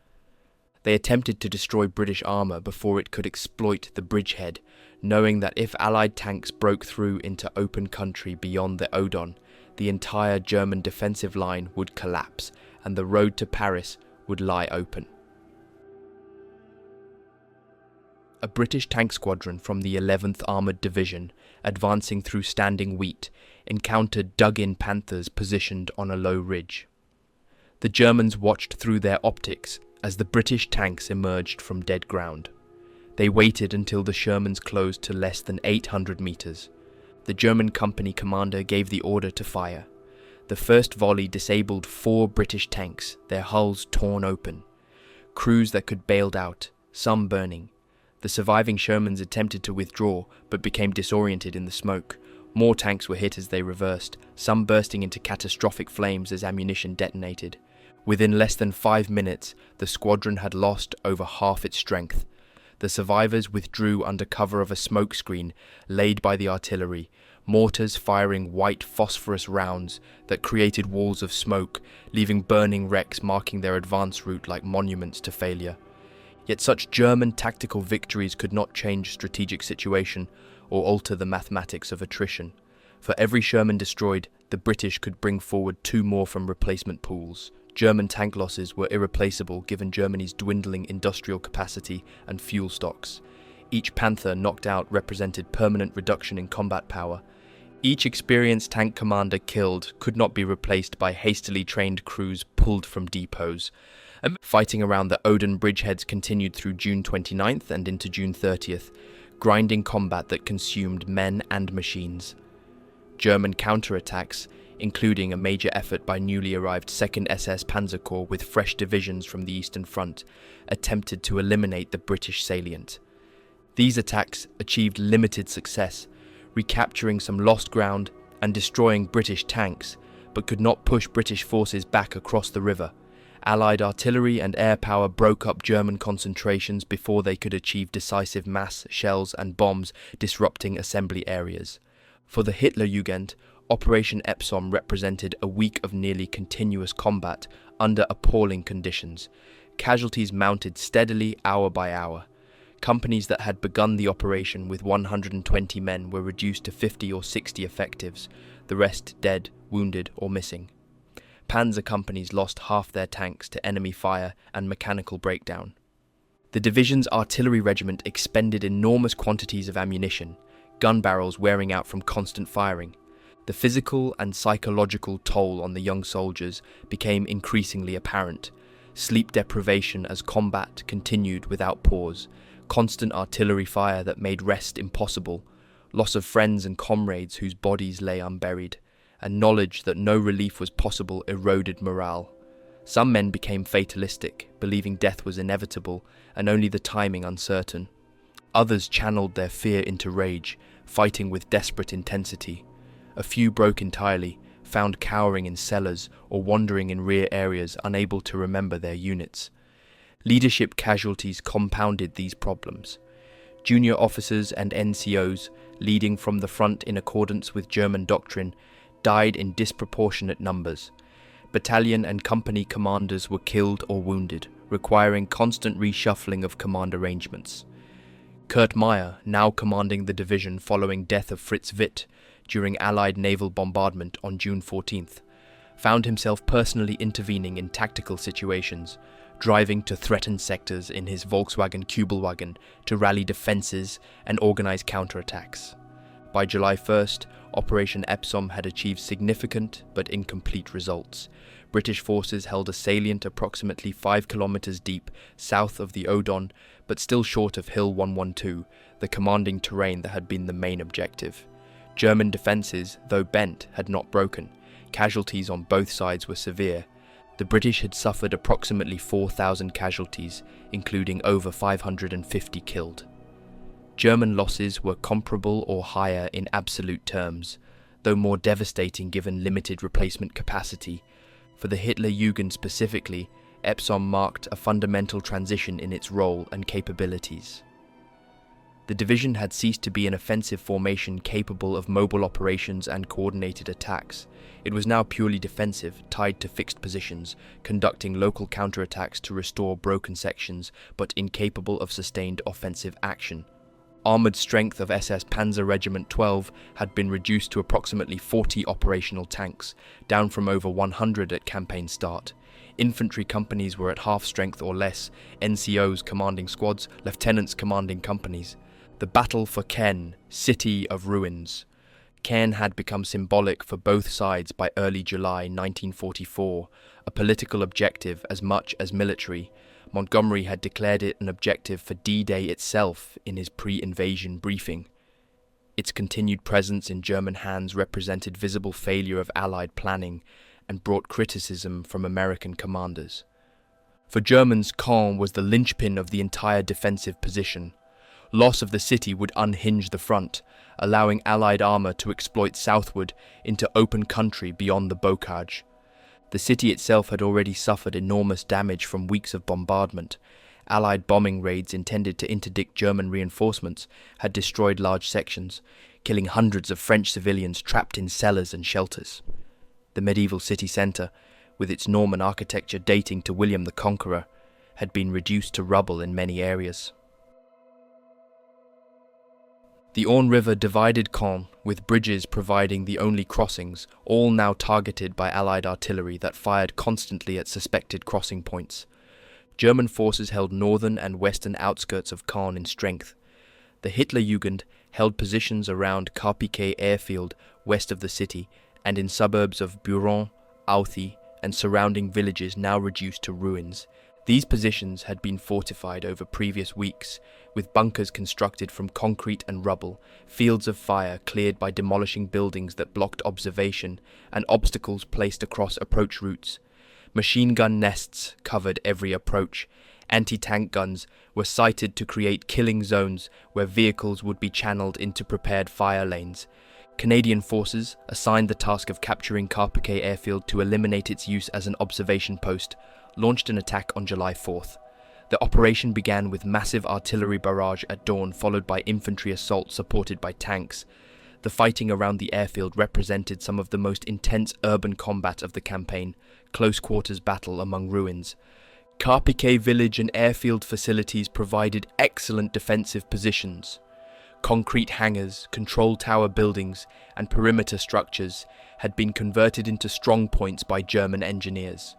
They attempted to destroy British armour before it could exploit the bridgehead, knowing that if Allied tanks broke through into open country beyond the Odon, the entire German defensive line would collapse and the road to Paris would lie open. A British tank squadron from the 11th Armoured Division, advancing through standing wheat, encountered dug-in Panthers positioned on a low ridge. The Germans watched through their optics as the British tanks emerged from dead ground. They waited until the Shermans closed to less than 800 meters. The German company commander gave the order to fire. The first volley disabled 4 British tanks, their hulls torn open. Crews that could bailed out, some burning. The surviving Shermans attempted to withdraw, but became disoriented in the smoke. More tanks were hit as they reversed, some bursting into catastrophic flames as ammunition detonated. Within less than 5 minutes, the squadron had lost over half its strength. The survivors withdrew under cover of a smoke screen laid by the artillery, mortars firing white phosphorus rounds that created walls of smoke, leaving burning wrecks marking their advance route like monuments to failure. Yet such German tactical victories could not change strategic situation or alter the mathematics of attrition. For every Sherman destroyed, the British could bring forward 2 more from replacement pools. German tank losses were irreplaceable given Germany's dwindling industrial capacity and fuel stocks. Each Panther knocked out represented permanent reduction in combat power. Each experienced tank commander killed could not be replaced by hastily trained crews pulled from depots. Fighting around the Odon bridgeheads continued through June 29th and into June 30th, grinding combat that consumed men and machines. German counterattacks, including a major effort by newly arrived 2nd SS Panzer Corps with fresh divisions from the Eastern Front, attempted to eliminate the British salient. These attacks achieved limited success, recapturing some lost ground and destroying British tanks, but could not push British forces back across the river. Allied artillery and air power broke up German concentrations before they could achieve decisive mass shells and bombs disrupting assembly areas. For the Hitlerjugend, Operation Epsom represented a week of nearly continuous combat under appalling conditions. Casualties mounted steadily hour by hour. Companies that had begun the operation with 120 men were reduced to 50 or 60 effectives, the rest dead, wounded or missing. Panzer companies lost half their tanks to enemy fire and mechanical breakdown. The division's artillery regiment expended enormous quantities of ammunition, gun barrels wearing out from constant firing. The physical and psychological toll on the young soldiers became increasingly apparent. Sleep deprivation as combat continued without pause, constant artillery fire that made rest impossible, loss of friends and comrades whose bodies lay unburied, and knowledge that no relief was possible eroded morale. Some men became fatalistic, believing death was inevitable and only the timing uncertain. Others channeled their fear into rage, fighting with desperate intensity. A few broke entirely, found cowering in cellars or wandering in rear areas unable to remember their units. Leadership casualties compounded these problems. Junior officers and NCOs, leading from the front in accordance with German doctrine, died in disproportionate numbers. Battalion and company commanders were killed or wounded, requiring constant reshuffling of command arrangements. Kurt Meyer, now commanding the division following death of Fritz Witt during Allied naval bombardment on June 14th, found himself personally intervening in tactical situations, driving to threatened sectors in his Volkswagen Kübelwagen to rally defences and organise counterattacks. By July 1st, Operation Epsom had achieved significant but incomplete results. British forces held a salient approximately 5 kilometres deep south of the Odon, but still short of Hill 112, the commanding terrain that had been the main objective. German defences, though bent, had not broken. Casualties on both sides were severe. The British had suffered approximately 4,000 casualties, including over 550 killed. German losses were comparable or higher in absolute terms, though more devastating given limited replacement capacity. For the Hitlerjugend specifically, Epsom marked a fundamental transition in its role and capabilities. The division had ceased to be an offensive formation capable of mobile operations and coordinated attacks. It was now purely defensive, tied to fixed positions, conducting local counterattacks to restore broken sections, but incapable of sustained offensive action. Armoured strength of SS Panzer Regiment 12 had been reduced to approximately 40 operational tanks, down from over 100 at campaign start. Infantry companies were at half strength or less, NCOs commanding squads, lieutenants commanding companies. The battle for Caen, City of Ruins. Caen had become symbolic for both sides by early July 1944, a political objective as much as military. Montgomery had declared it an objective for D-Day itself in his pre-invasion briefing. Its continued presence in German hands represented visible failure of Allied planning and brought criticism from American commanders. For Germans, Caen was the linchpin of the entire defensive position. Loss of the city would unhinge the front, allowing Allied armour to exploit southward into open country beyond the bocage. The city itself had already suffered enormous damage from weeks of bombardment. Allied bombing raids intended to interdict German reinforcements had destroyed large sections, killing hundreds of French civilians trapped in cellars and shelters. The medieval city centre, with its Norman architecture dating to William the Conqueror, had been reduced to rubble in many areas. The Orne River divided Caen, with bridges providing the only crossings, all now targeted by Allied artillery that fired constantly at suspected crossing points. German forces held northern and western outskirts of Caen in strength. The Hitlerjugend held positions around Carpiquet airfield west of the city and in suburbs of Buron, Authy, and surrounding villages now reduced to ruins. These positions had been fortified over previous weeks, with bunkers constructed from concrete and rubble, fields of fire cleared by demolishing buildings that blocked observation, and obstacles placed across approach routes. Machine gun nests covered every approach. Anti-tank guns were sited to create killing zones where vehicles would be channeled into prepared fire lanes. Canadian forces, assigned the task of capturing Carpiquet airfield to eliminate its use as an observation post, launched an attack on July 4th. The operation began with massive artillery barrage at dawn, followed by infantry assault supported by tanks. The fighting around the airfield represented some of the most intense urban combat of the campaign, close-quarters battle among ruins. Carpiquet village and airfield facilities provided excellent defensive positions. Concrete hangars, control tower buildings, and perimeter structures had been converted into strong points by German engineers.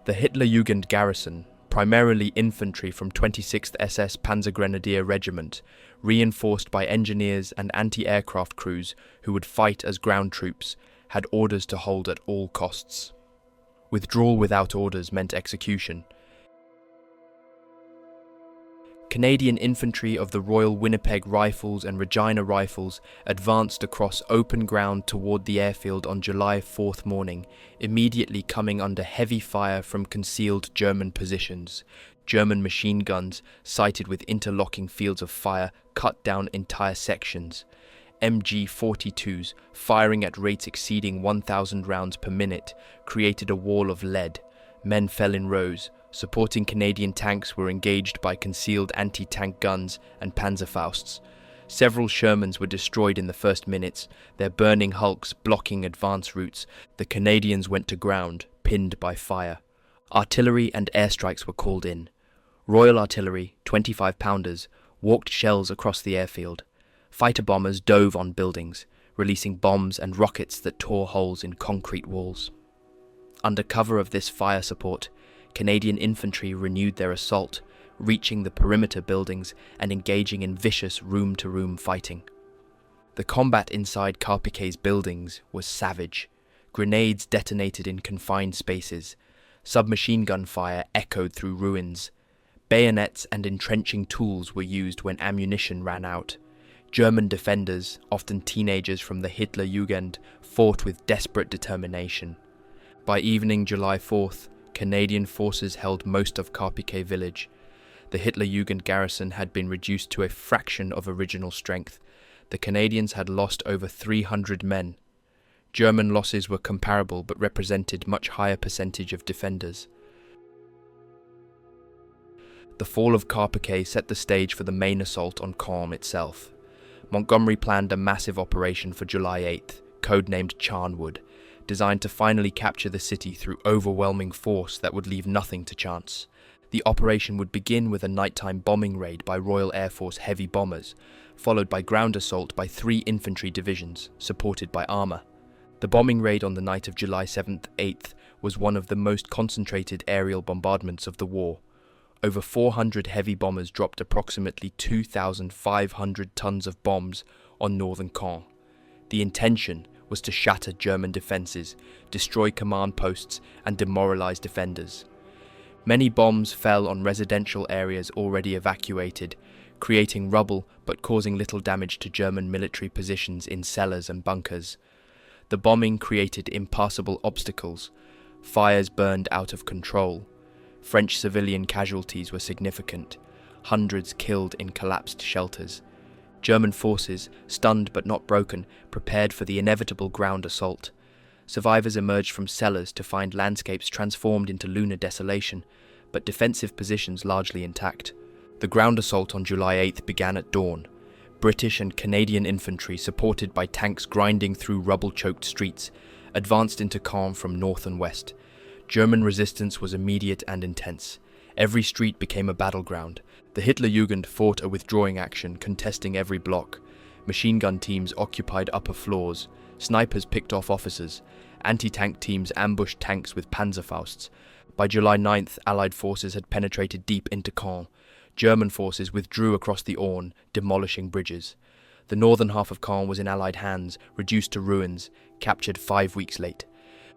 The Hitlerjugend garrison, primarily infantry from 26th SS Panzer Grenadier Regiment, reinforced by engineers and anti-aircraft crews who would fight as ground troops, had orders to hold at all costs. Withdrawal without orders meant execution. Canadian infantry of the Royal Winnipeg Rifles and Regina Rifles advanced across open ground toward the airfield on July 4th morning, immediately coming under heavy fire from concealed German positions. German machine guns, sited with interlocking fields of fire, cut down entire sections. MG-42s, firing at rates exceeding 1,000 rounds per minute, created a wall of lead. Men fell in rows. Supporting Canadian tanks were engaged by concealed anti-tank guns and Panzerfausts. Several Shermans were destroyed in the first minutes, their burning hulks blocking advance routes. The Canadians went to ground, pinned by fire. Artillery and airstrikes were called in. Royal Artillery, 25-pounders, walked shells across the airfield. Fighter bombers dove on buildings, releasing bombs and rockets that tore holes in concrete walls. Under cover of this fire support, Canadian infantry renewed their assault, reaching the perimeter buildings and engaging in vicious room-to-room fighting. The combat inside Carpiquet's buildings was savage. Grenades detonated in confined spaces. Submachine gun fire echoed through ruins. Bayonets and entrenching tools were used when ammunition ran out. German defenders, often teenagers from the Hitlerjugend, fought with desperate determination. By evening July 4th, Canadian forces held most of Carpiquet village. The Hitlerjugend garrison had been reduced to a fraction of original strength. The Canadians had lost over 300 men. German losses were comparable but represented much higher percentage of defenders. The fall of Carpiquet set the stage for the main assault on Caen itself. Montgomery planned a massive operation for July 8th, codenamed Charnwood, designed to finally capture the city through overwhelming force that would leave nothing to chance. The operation would begin with a nighttime bombing raid by Royal Air Force heavy bombers, followed by ground assault by 3 infantry divisions, supported by armour. The bombing raid on the night of July 7th-8th was one of the most concentrated aerial bombardments of the war. Over 400 heavy bombers dropped approximately 2,500 tons of bombs on northern Caen. The intention was to shatter German defences, destroy command posts and demoralise defenders. Many bombs fell on residential areas already evacuated, creating rubble but causing little damage to German military positions in cellars and bunkers. The bombing created impassable obstacles. Fires burned out of control. French civilian casualties were significant, hundreds killed in collapsed shelters. German forces, stunned but not broken, prepared for the inevitable ground assault. Survivors emerged from cellars to find landscapes transformed into lunar desolation, but defensive positions largely intact. The ground assault on July 8th began at dawn. British and Canadian infantry, supported by tanks grinding through rubble-choked streets, advanced into Caen from north and west. German resistance was immediate and intense. Every street became a battleground. The Hitlerjugend fought a withdrawing action, contesting every block. Machine gun teams occupied upper floors. Snipers picked off officers. Anti-tank teams ambushed tanks with Panzerfausts. By July 9th, Allied forces had penetrated deep into Caen. German forces withdrew across the Orne, demolishing bridges. The northern half of Caen was in Allied hands, reduced to ruins, captured 5 weeks late.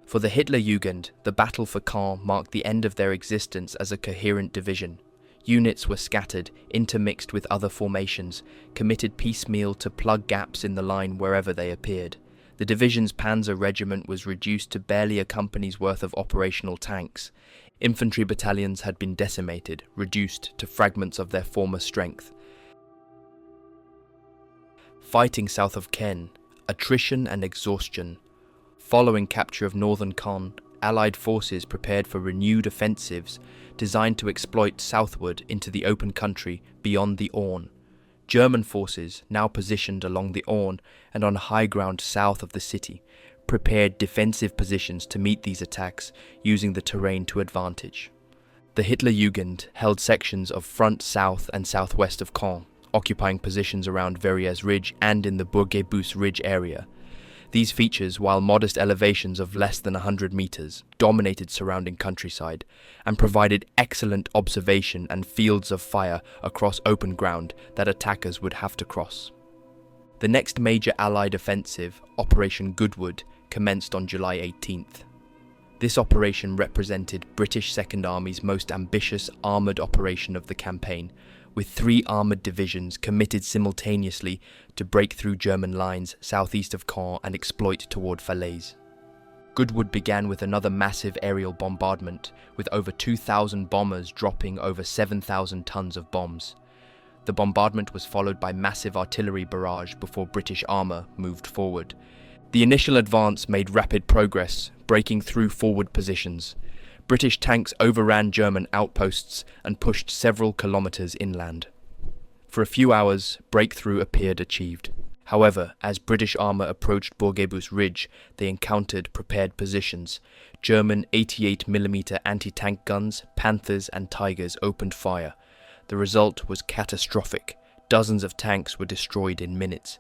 For the Hitlerjugend, the battle for Caen marked the end of their existence as a coherent division. Units were scattered, intermixed with other formations, committed piecemeal to plug gaps in the line wherever they appeared. The division's panzer regiment was reduced to barely a company's worth of operational tanks. Infantry battalions had been decimated, reduced to fragments of their former strength. Fighting south of Caen, attrition and exhaustion. Following capture of northern Caen, Allied forces prepared for renewed offensives designed to exploit southward into the open country beyond the Orne. German forces, now positioned along the Orne and on high ground south of the city, prepared defensive positions to meet these attacks, using the terrain to advantage. The Hitlerjugend held sections of front south and southwest of Caen, occupying positions around Verrières Ridge and in the Bourget-Bousse Ridge area. These features, while modest elevations of less than 100 meters, dominated surrounding countryside and provided excellent observation and fields of fire across open ground that attackers would have to cross. The next major Allied offensive, Operation Goodwood, commenced on July 18th. This operation represented British Second Army's most ambitious armoured operation of the campaign, with 3 armoured divisions committed simultaneously to break through German lines southeast of Caen and exploit toward Falaise. Goodwood began with another massive aerial bombardment, with over 2,000 bombers dropping over 7,000 tons of bombs. The bombardment was followed by massive artillery barrage before British armour moved forward. The initial advance made rapid progress, breaking through forward positions. British tanks overran German outposts and pushed several kilometres inland. For a few hours, breakthrough appeared achieved. However, as British armour approached Bourget-Bousse Ridge, they encountered prepared positions. German 88mm anti-tank guns, Panthers and Tigers opened fire. The result was catastrophic. Dozens of tanks were destroyed in minutes.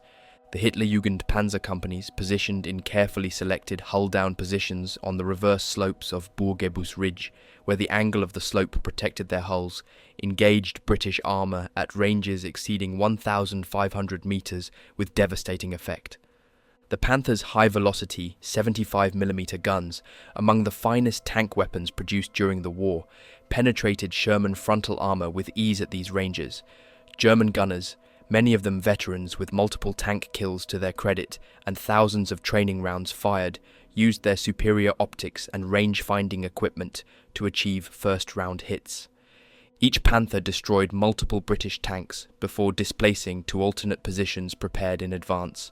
The Hitlerjugend panzer companies, positioned in carefully selected hull-down positions on the reverse slopes of Bourget-Bousse Ridge, where the angle of the slope protected their hulls, engaged British armour at ranges exceeding 1,500 metres with devastating effect. The Panther's high-velocity 75mm guns, among the finest tank weapons produced during the war, penetrated Sherman frontal armour with ease at these ranges. German gunners, many of them veterans with multiple tank kills to their credit and thousands of training rounds fired, used their superior optics and range-finding equipment to achieve first-round hits. Each Panther destroyed multiple British tanks before displacing to alternate positions prepared in advance.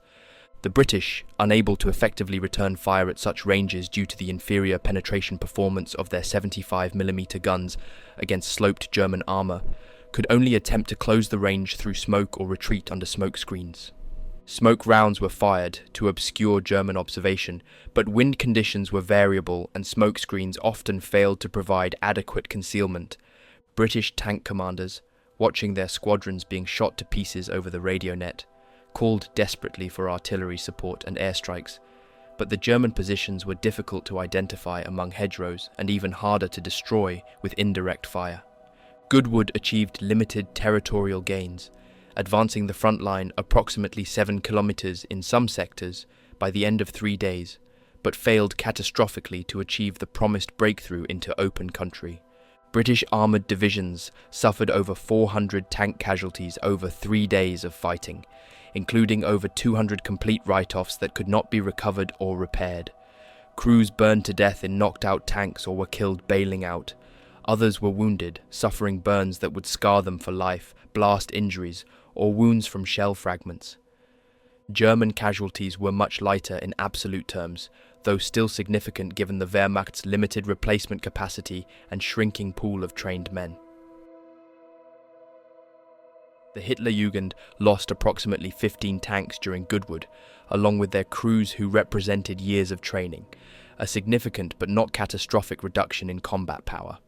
The British, unable to effectively return fire at such ranges due to the inferior penetration performance of their 75mm guns against sloped German armour, could only attempt to close the range through smoke or retreat under smoke screens. Smoke rounds were fired to obscure German observation, but wind conditions were variable and smoke screens often failed to provide adequate concealment. British tank commanders, watching their squadrons being shot to pieces over the radio net, called desperately for artillery support and airstrikes, but the German positions were difficult to identify among hedgerows and even harder to destroy with indirect fire. Goodwood achieved limited territorial gains, advancing the front line approximately 7 kilometers in some sectors by the end of 3 days, but failed catastrophically to achieve the promised breakthrough into open country. British armoured divisions suffered over 400 tank casualties over 3 days of fighting, including over 200 complete write-offs that could not be recovered or repaired. Crews burned to death in knocked-out tanks or were killed bailing out. Others were wounded, suffering burns that would scar them for life, blast injuries, or wounds from shell fragments. German casualties were much lighter in absolute terms, though still significant given the Wehrmacht's limited replacement capacity and shrinking pool of trained men. The Hitlerjugend lost approximately 15 tanks during Goodwood, along with their crews who represented years of training, a significant but not catastrophic reduction in combat power.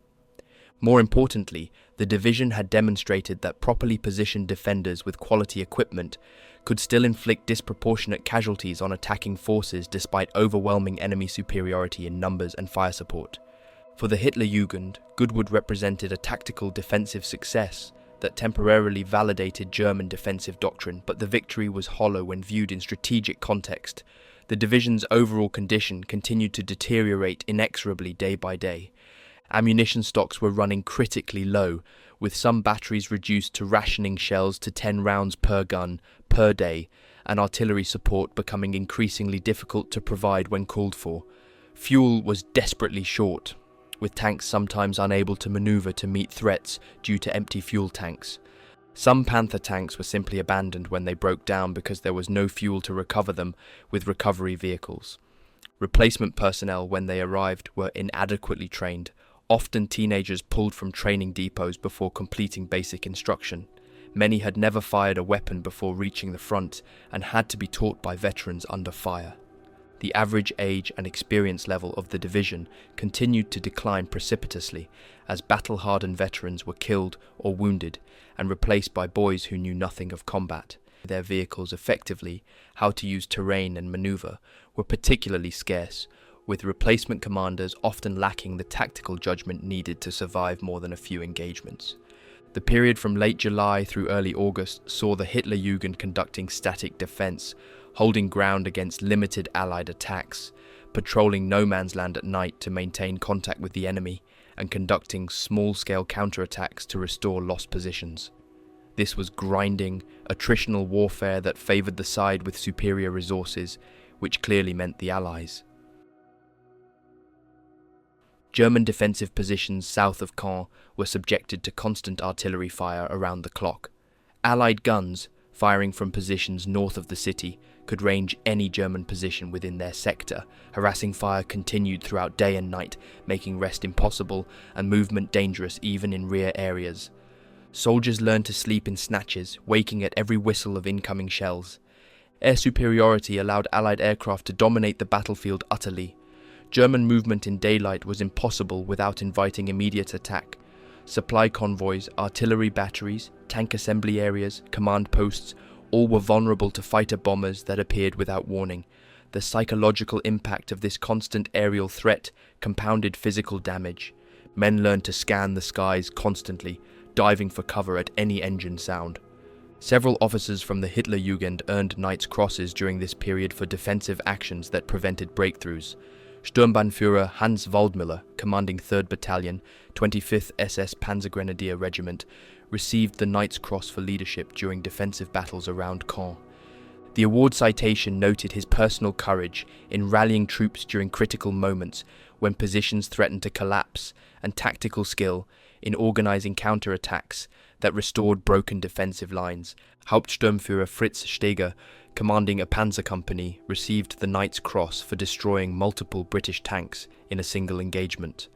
More importantly, the division had demonstrated that properly positioned defenders with quality equipment could still inflict disproportionate casualties on attacking forces despite overwhelming enemy superiority in numbers and fire support. For the Hitlerjugend, Goodwood represented a tactical defensive success that temporarily validated German defensive doctrine, but the victory was hollow when viewed in strategic context. The division's overall condition continued to deteriorate inexorably day by day. Ammunition stocks were running critically low, with some batteries reduced to rationing shells to 10 rounds per gun per day, and artillery support becoming increasingly difficult to provide when called for. Fuel was desperately short, with tanks sometimes unable to maneuver to meet threats due to empty fuel tanks. Some Panther tanks were simply abandoned when they broke down because there was no fuel to recover them with recovery vehicles. Replacement personnel, when they arrived, were inadequately trained, often teenagers pulled from training depots before completing basic instruction. Many had never fired a weapon before reaching the front and had to be taught by veterans under fire. The average age and experience level of the division continued to decline precipitously as battle-hardened veterans were killed or wounded and replaced by boys who knew nothing of combat. Their vehicles effectively, how to use terrain and maneuver, were particularly scarce, with replacement commanders often lacking the tactical judgment needed to survive more than a few engagements. The period from late July through early August saw the Hitlerjugend conducting static defense, holding ground against limited Allied attacks, patrolling no man's land at night to maintain contact with the enemy, and conducting small-scale counterattacks to restore lost positions. This was grinding, attritional warfare that favoured the side with superior resources, which clearly meant the Allies. German defensive positions south of Caen were subjected to constant artillery fire around the clock. Allied guns, firing from positions north of the city, could range any German position within their sector. Harassing fire continued throughout day and night, making rest impossible and movement dangerous even in rear areas. Soldiers learned to sleep in snatches, waking at every whistle of incoming shells. Air superiority allowed Allied aircraft to dominate the battlefield utterly. German movement in daylight was impossible without inviting immediate attack. Supply convoys, artillery batteries, tank assembly areas, command posts, all were vulnerable to fighter bombers that appeared without warning. The psychological impact of this constant aerial threat compounded physical damage. Men learned to scan the skies constantly, diving for cover at any engine sound. Several officers from the Hitlerjugend earned Knight's Crosses during this period for defensive actions that prevented breakthroughs. Sturmbannführer Hans Waldmüller, commanding 3rd Battalion, 25th SS Panzer Grenadier Regiment, received the Knight's Cross for leadership during defensive battles around Caen. The award citation noted his personal courage in rallying troops during critical moments when positions threatened to collapse, and tactical skill in organizing counterattacks that restored broken defensive lines. Hauptsturmführer Fritz Steger, commanding a panzer company, received the Knight's Cross for destroying multiple British tanks in a single engagement.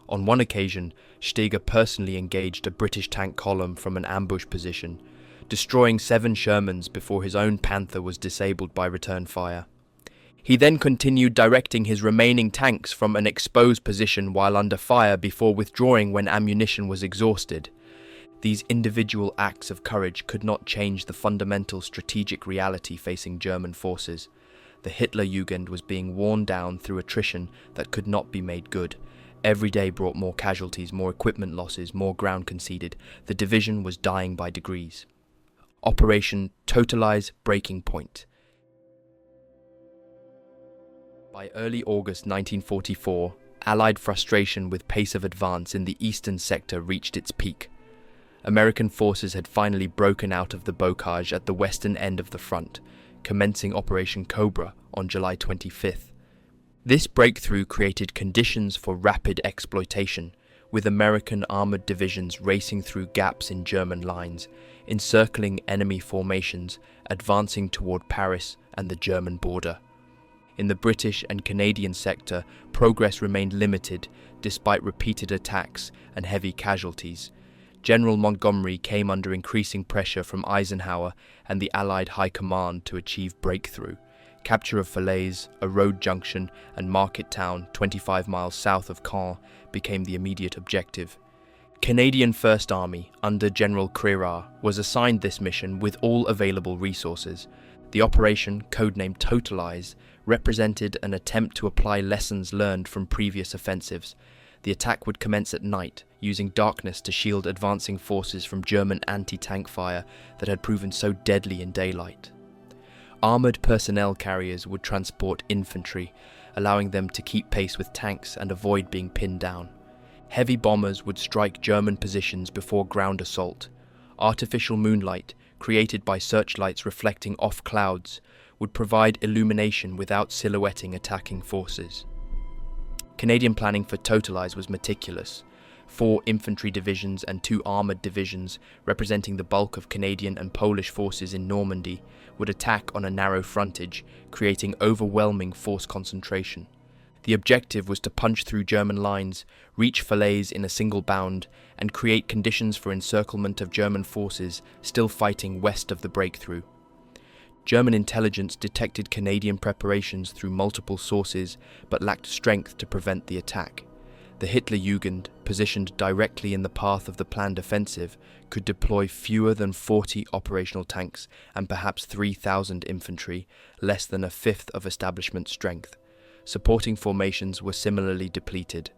On one occasion, Steger personally engaged a British tank column from an ambush position, destroying 7 Shermans before his own Panther was disabled by return fire. He then continued directing his remaining tanks from an exposed position while under fire before withdrawing when ammunition was exhausted. These individual acts of courage could not change the fundamental strategic reality facing German forces. The Hitlerjugend was being worn down through attrition that could not be made good. Every day brought more casualties, more equipment losses, more ground conceded. The division was dying by degrees. Operation Totalize breaking point. By early August 1944, Allied frustration with pace of advance in the eastern sector reached its peak. American forces had finally broken out of the bocage at the western end of the front, commencing Operation Cobra on July 25th. This breakthrough created conditions for rapid exploitation, with American armored divisions racing through gaps in German lines, encircling enemy formations, advancing toward Paris and the German border. In the British and Canadian sector, progress remained limited despite repeated attacks and heavy casualties. General Montgomery came under increasing pressure from Eisenhower and the Allied High Command to achieve breakthrough. Capture of Falaise, a road junction, and market town 25 miles south of Caen became the immediate objective. Canadian First Army, under General Crerar, was assigned this mission with all available resources. The operation, codenamed Totalize, represented an attempt to apply lessons learned from previous offensives. The attack would commence at night, using darkness to shield advancing forces from German anti-tank fire that had proven so deadly in daylight. Armoured personnel carriers would transport infantry, allowing them to keep pace with tanks and avoid being pinned down. Heavy bombers would strike German positions before ground assault. Artificial moonlight, created by searchlights reflecting off clouds, would provide illumination without silhouetting attacking forces. Canadian planning for Totalize was meticulous. 4 infantry divisions and 2 armoured divisions, representing the bulk of Canadian and Polish forces in Normandy, would attack on a narrow frontage, creating overwhelming force concentration. The objective was to punch through German lines, reach Falaise in a single bound, and create conditions for encirclement of German forces still fighting west of the breakthrough. German intelligence detected Canadian preparations through multiple sources, but lacked strength to prevent the attack. The Hitlerjugend, positioned directly in the path of the planned offensive, could deploy fewer than 40 operational tanks and perhaps 3,000 infantry, less than a fifth of establishment strength. Supporting formations were similarly depleted.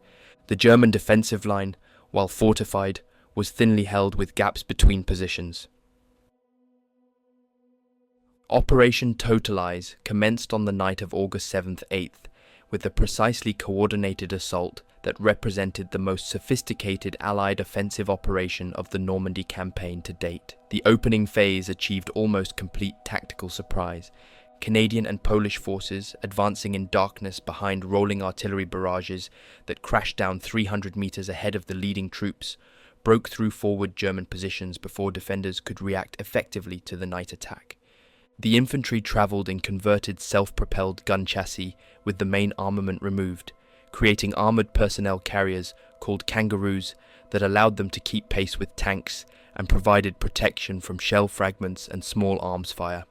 The German defensive line, while fortified, was thinly held with gaps between positions. Operation Totalize commenced on the night of August 7th-8th, with a precisely coordinated assault that represented the most sophisticated Allied offensive operation of the Normandy campaign to date. The opening phase achieved almost complete tactical surprise. Canadian and Polish forces, advancing in darkness behind rolling artillery barrages that crashed down 300 meters ahead of the leading troops, broke through forward German positions before defenders could react effectively to the night attack. The infantry travelled in converted self-propelled gun chassis with the main armament removed, creating armoured personnel carriers called kangaroos that allowed them to keep pace with tanks and provided protection from shell fragments and small arms fire.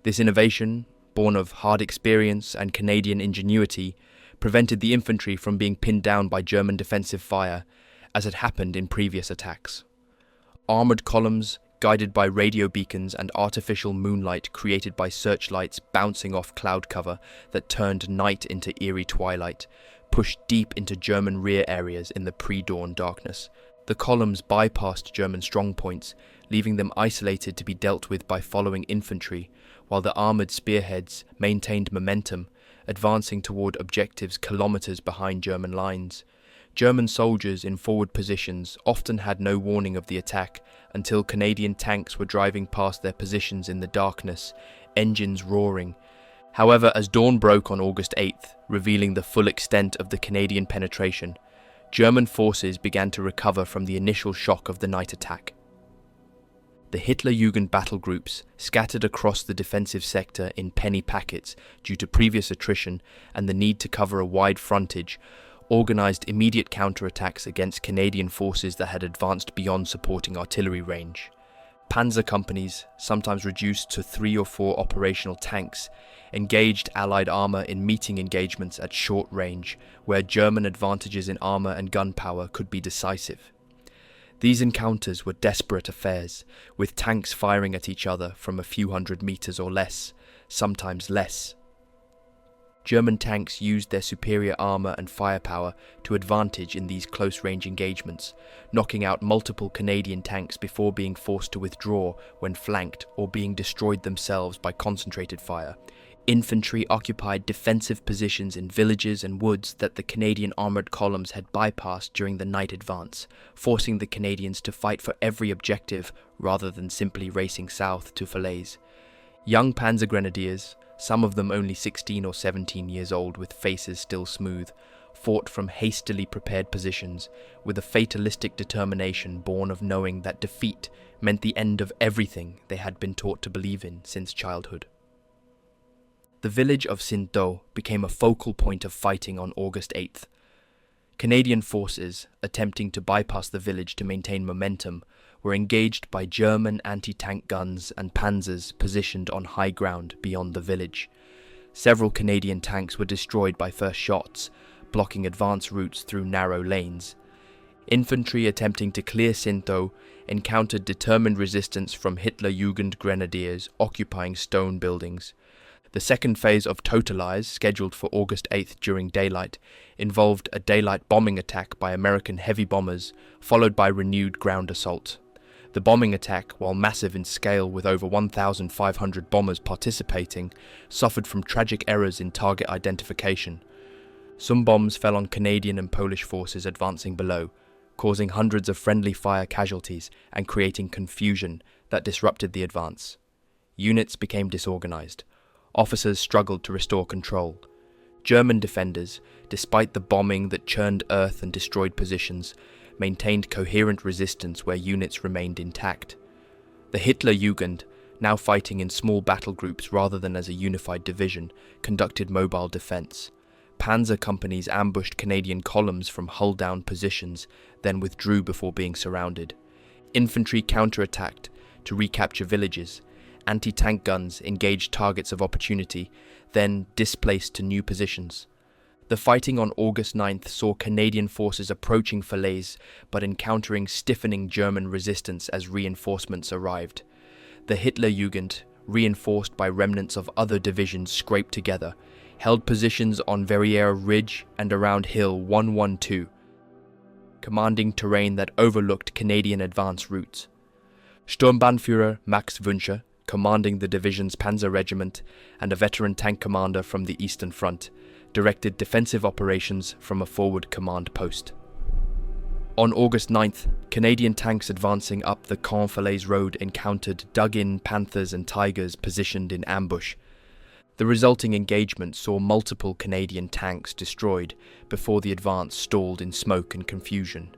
This innovation, born of hard experience and Canadian ingenuity, prevented the infantry from being pinned down by German defensive fire, as had happened in previous attacks. Armoured columns, guided by radio beacons and artificial moonlight created by searchlights bouncing off cloud cover that turned night into eerie twilight, pushed deep into German rear areas in the pre-dawn darkness. The columns bypassed German strongpoints, leaving them isolated to be dealt with by following infantry, while the armoured spearheads maintained momentum, advancing toward objectives kilometres behind German lines. German soldiers in forward positions often had no warning of the attack until Canadian tanks were driving past their positions in the darkness, engines roaring. However, as dawn broke on August 8th, revealing the full extent of the Canadian penetration, German forces began to recover from the initial shock of the night attack. the Hitlerjugend battle groups, scattered across the defensive sector in penny packets due to previous attrition and the need to cover a wide frontage, organised immediate counterattacks against Canadian forces that had advanced beyond supporting artillery range. Panzer companies, sometimes reduced to 3 or 4 operational tanks, engaged Allied armour in meeting engagements at short range, where German advantages in armour and gunpowder could be decisive. These encounters were desperate affairs, with tanks firing at each other from a few hundred metres or less, sometimes less. German tanks used their superior armour and firepower to advantage in these close-range engagements, knocking out multiple Canadian tanks before being forced to withdraw when flanked or being destroyed themselves by concentrated fire. Infantry occupied defensive positions in villages and woods that the Canadian armoured columns had bypassed during the night advance, forcing the Canadians to fight for every objective rather than simply racing south to Falaise. Young Panzer Grenadiers, some of them only 16 or 17 years old with faces still smooth, fought from hastily prepared positions with a fatalistic determination born of knowing that defeat meant the end of everything they had been taught to believe in since childhood. The village of Saint-Denis became a focal point of fighting on August 8th. Canadian forces, attempting to bypass the village to maintain momentum, were engaged by German anti-tank guns and panzers positioned on high ground beyond the village. Several Canadian tanks were destroyed by first shots, blocking advance routes through narrow lanes. Infantry attempting to clear Saint-Denis encountered determined resistance from Hitlerjugend grenadiers occupying stone buildings. The second phase of Totalize, scheduled for August 8th during daylight, involved a daylight bombing attack by American heavy bombers, followed by renewed ground assault. The bombing attack, while massive in scale with over 1,500 bombers participating, suffered from tragic errors in target identification. Some bombs fell on Canadian and Polish forces advancing below, causing hundreds of friendly fire casualties and creating confusion that disrupted the advance. Units became disorganized. Officers struggled to restore control. German defenders, despite the bombing that churned earth and destroyed positions, maintained coherent resistance where units remained intact. The Hitlerjugend, now fighting in small battle groups rather than as a unified division, conducted mobile defense. Panzer companies ambushed Canadian columns from hull-down positions, then withdrew before being surrounded. Infantry counterattacked to recapture villages. Anti-tank guns engaged targets of opportunity, then displaced to new positions. The fighting on August 9th saw Canadian forces approaching Falaise, but encountering stiffening German resistance as reinforcements arrived. The Hitlerjugend, reinforced by remnants of other divisions scraped together, held positions on Verrières Ridge and around Hill 112, commanding terrain that overlooked Canadian advance routes. Sturmbannführer Max Wünsche, commanding the division's Panzer Regiment and a veteran tank commander from the Eastern Front, directed defensive operations from a forward command post. On August 9th, Canadian tanks advancing up the Caen-Falaise road encountered dug-in Panthers and Tigers positioned in ambush. The resulting engagement saw multiple Canadian tanks destroyed before the advance stalled in smoke and confusion.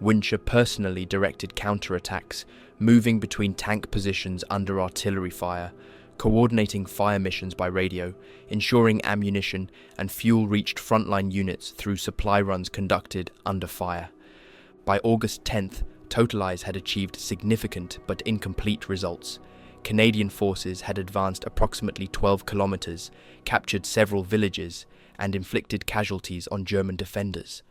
Wünsche personally directed counterattacks, moving between tank positions under artillery fire, coordinating fire missions by radio, ensuring ammunition and fuel reached frontline units through supply runs conducted under fire. By August 10th, Totalize had achieved significant but incomplete results. Canadian forces had advanced approximately 12 kilometers, captured several villages, and inflicted casualties on German defenders.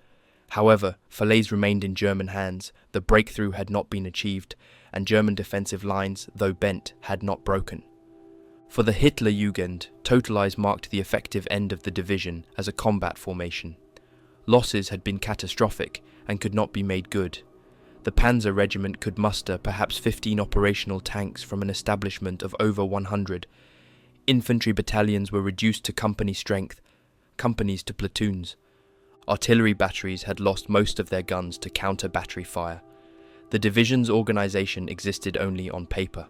However, Falaise remained in German hands, the breakthrough had not been achieved, and German defensive lines, though bent, had not broken. For the Hitlerjugend, Totalize marked the effective end of the division as a combat formation. Losses had been catastrophic and could not be made good. The Panzer Regiment could muster perhaps 15 operational tanks from an establishment of over 100. Infantry battalions were reduced to company strength, companies to platoons. Artillery batteries had lost most of their guns to counter battery fire. The division's organisation existed only on paper.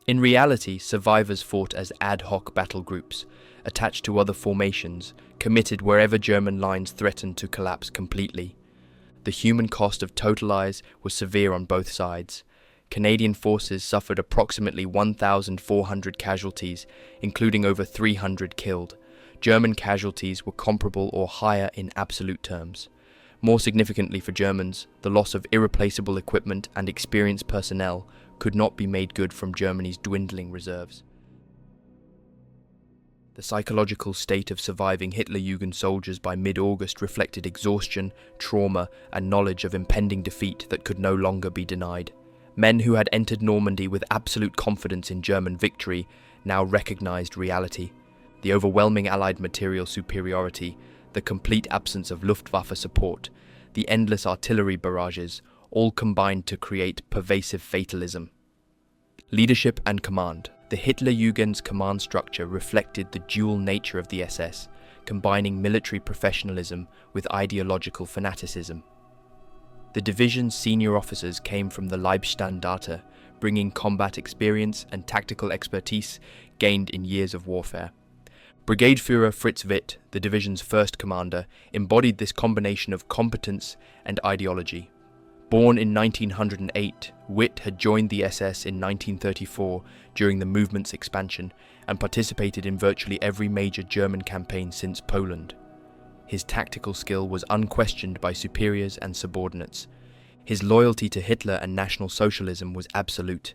In reality, survivors fought as ad hoc battle groups, attached to other formations, committed wherever German lines threatened to collapse completely. The human cost of Totalize was severe on both sides. Canadian forces suffered approximately 1,400 casualties, including over 300 killed. German casualties were comparable or higher in absolute terms. More significantly for Germans, the loss of irreplaceable equipment and experienced personnel could not be made good from Germany's dwindling reserves. The psychological state of surviving Hitlerjugend soldiers by mid-August reflected exhaustion, trauma, and knowledge of impending defeat that could no longer be denied. Men who had entered Normandy with absolute confidence in German victory now recognized reality. The overwhelming Allied material superiority, the complete absence of Luftwaffe support, the endless artillery barrages, all combined to create pervasive fatalism. Leadership and command. The Hitlerjugend's command structure reflected the dual nature of the SS, combining military professionalism with ideological fanaticism. The division's senior officers came from the Leibstandarte, bringing combat experience and tactical expertise gained in years of warfare. Brigade Führer Fritz Witt, the division's first commander, embodied this combination of competence and ideology. Born in 1908, Witt had joined the SS in 1934 during the movement's expansion and participated in virtually every major German campaign since Poland. His tactical skill was unquestioned by superiors and subordinates. His loyalty to Hitler and National Socialism was absolute.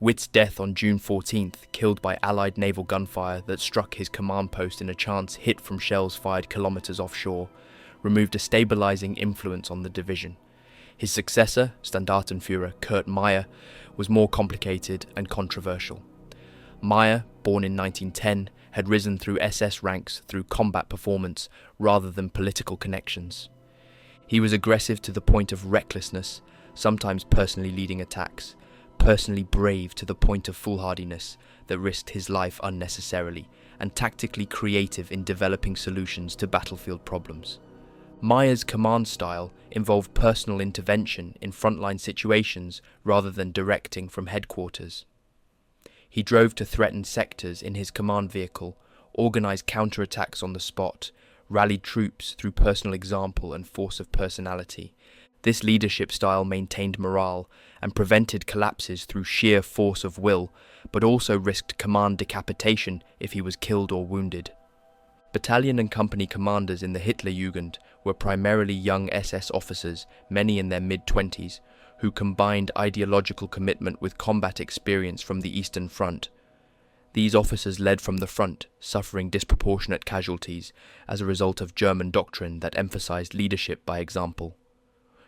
Witt's death on June 14th, killed by Allied naval gunfire that struck his command post in a chance hit from shells fired kilometers offshore, removed a stabilizing influence on the division. His successor, Standartenführer Kurt Meyer, was more complicated and controversial. Meyer, born in 1910, had risen through SS ranks through combat performance rather than political connections. He was aggressive to the point of recklessness, sometimes personally leading attacks, personally brave to the point of foolhardiness that risked his life unnecessarily, and tactically creative in developing solutions to battlefield problems. Meyer's command style involved personal intervention in frontline situations rather than directing from headquarters. He drove to threatened sectors in his command vehicle, organized counterattacks on the spot, rallied troops through personal example and force of personality. This leadership style maintained morale and prevented collapses through sheer force of will, but also risked command decapitation if he was killed or wounded. Battalion and company commanders in the Hitlerjugend were primarily young SS officers, many in their mid-20s, who combined ideological commitment with combat experience from the Eastern Front. These officers led from the front, suffering disproportionate casualties as a result of German doctrine that emphasized leadership by example.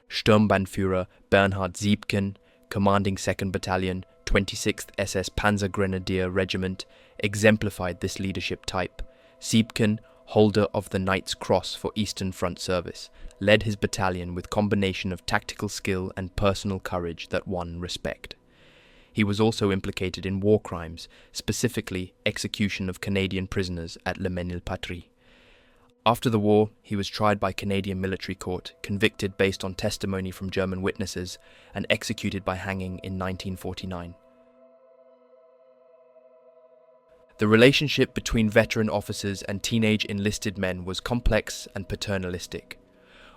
Sturmbannführer Bernhard Siebken, commanding 2nd Battalion, 26th SS Panzer Grenadier Regiment, exemplified this leadership type. Siebken, holder of the Knight's Cross for Eastern Front service, led his battalion with combination of tactical skill and personal courage that won respect. He was also implicated in war crimes, specifically execution of Canadian prisoners at Le Mesnil-Patry. After the war, he was tried by Canadian military court, convicted based on testimony from German witnesses, and executed by hanging in 1949. The relationship between veteran officers and teenage enlisted men was complex and paternalistic.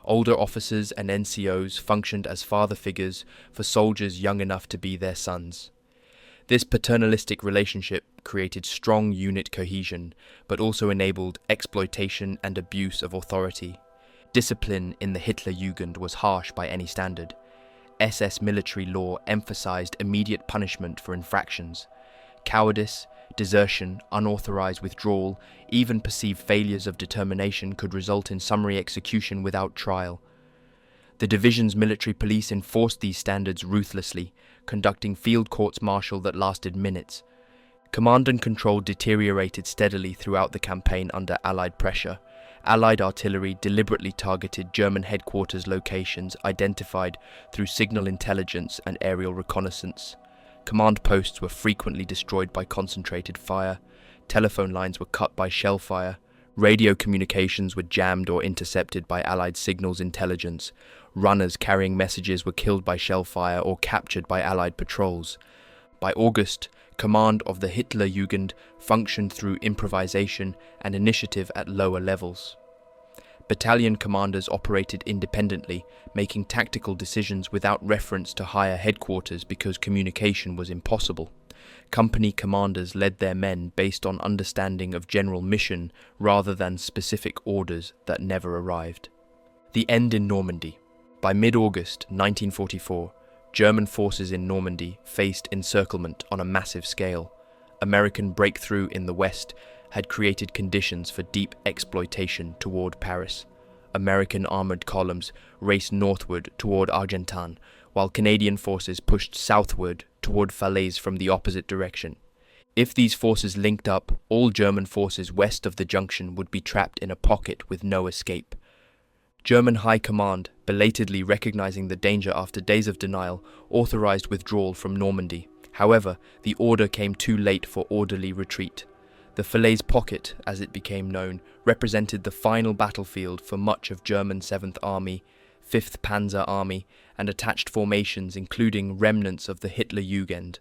Older officers and NCOs functioned as father figures for soldiers young enough to be their sons. This paternalistic relationship created strong unit cohesion, but also enabled exploitation and abuse of authority. Discipline in the Hitlerjugend was harsh by any standard. SS military law emphasized immediate punishment for infractions. Cowardice, desertion, unauthorized withdrawal, even perceived failures of determination could result in summary execution without trial. The division's military police enforced these standards ruthlessly, conducting field courts-martial that lasted minutes. Command and control deteriorated steadily throughout the campaign under Allied pressure. Allied artillery deliberately targeted German headquarters locations identified through signal intelligence and aerial reconnaissance. Command posts were frequently destroyed by concentrated fire, telephone lines were cut by shell fire, radio communications were jammed or intercepted by Allied signals intelligence, runners carrying messages were killed by shell fire or captured by Allied patrols. By August, command of the Hitlerjugend functioned through improvisation and initiative at lower levels. Battalion commanders operated independently, making tactical decisions without reference to higher headquarters because communication was impossible. Company commanders led their men based on understanding of general mission rather than specific orders that never arrived. The end in Normandy. By mid-August 1944, German forces in Normandy faced encirclement on a massive scale. American breakthrough in the West had created conditions for deep exploitation toward Paris. American armored columns raced northward toward Argentan, while Canadian forces pushed southward toward Falaise from the opposite direction. If these forces linked up, all German forces west of the junction would be trapped in a pocket with no escape. German High Command, belatedly recognizing the danger after days of denial, authorized withdrawal from Normandy. However, the order came too late for orderly retreat. The Falaise Pocket, as it became known, represented the final battlefield for much of German 7th Army, 5th Panzer Army, and attached formations including remnants of the Hitlerjugend.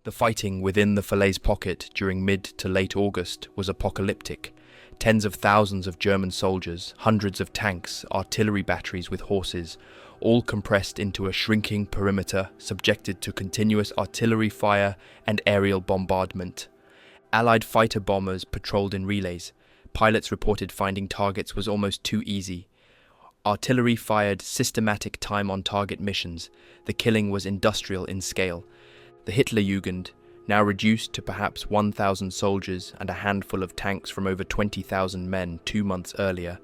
The fighting within the Falaise Pocket during mid to late August was apocalyptic. Tens of thousands of German soldiers, hundreds of tanks, artillery batteries with horses, all compressed into a shrinking perimeter subjected to continuous artillery fire and aerial bombardment. Allied fighter bombers patrolled in relays. Pilots reported finding targets was almost too easy. Artillery fired systematic time-on-target missions. The killing was industrial in scale. The Hitlerjugend, now reduced to perhaps 1,000 soldiers and a handful of tanks from over 20,000 men 2 months earlier,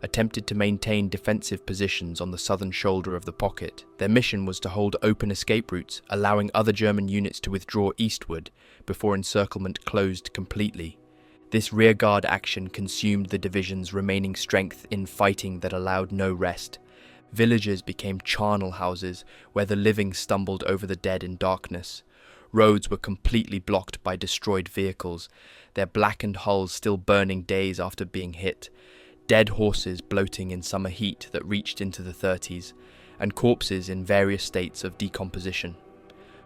attempted to maintain defensive positions on the southern shoulder of the pocket. Their mission was to hold open escape routes, allowing other German units to withdraw eastward before encirclement closed completely. This rearguard action consumed the division's remaining strength in fighting that allowed no rest. Villages became charnel houses where the living stumbled over the dead in darkness. Roads were completely blocked by destroyed vehicles, their blackened hulls still burning days after being hit. Dead horses bloating in summer heat that reached into the 30s, and corpses in various states of decomposition.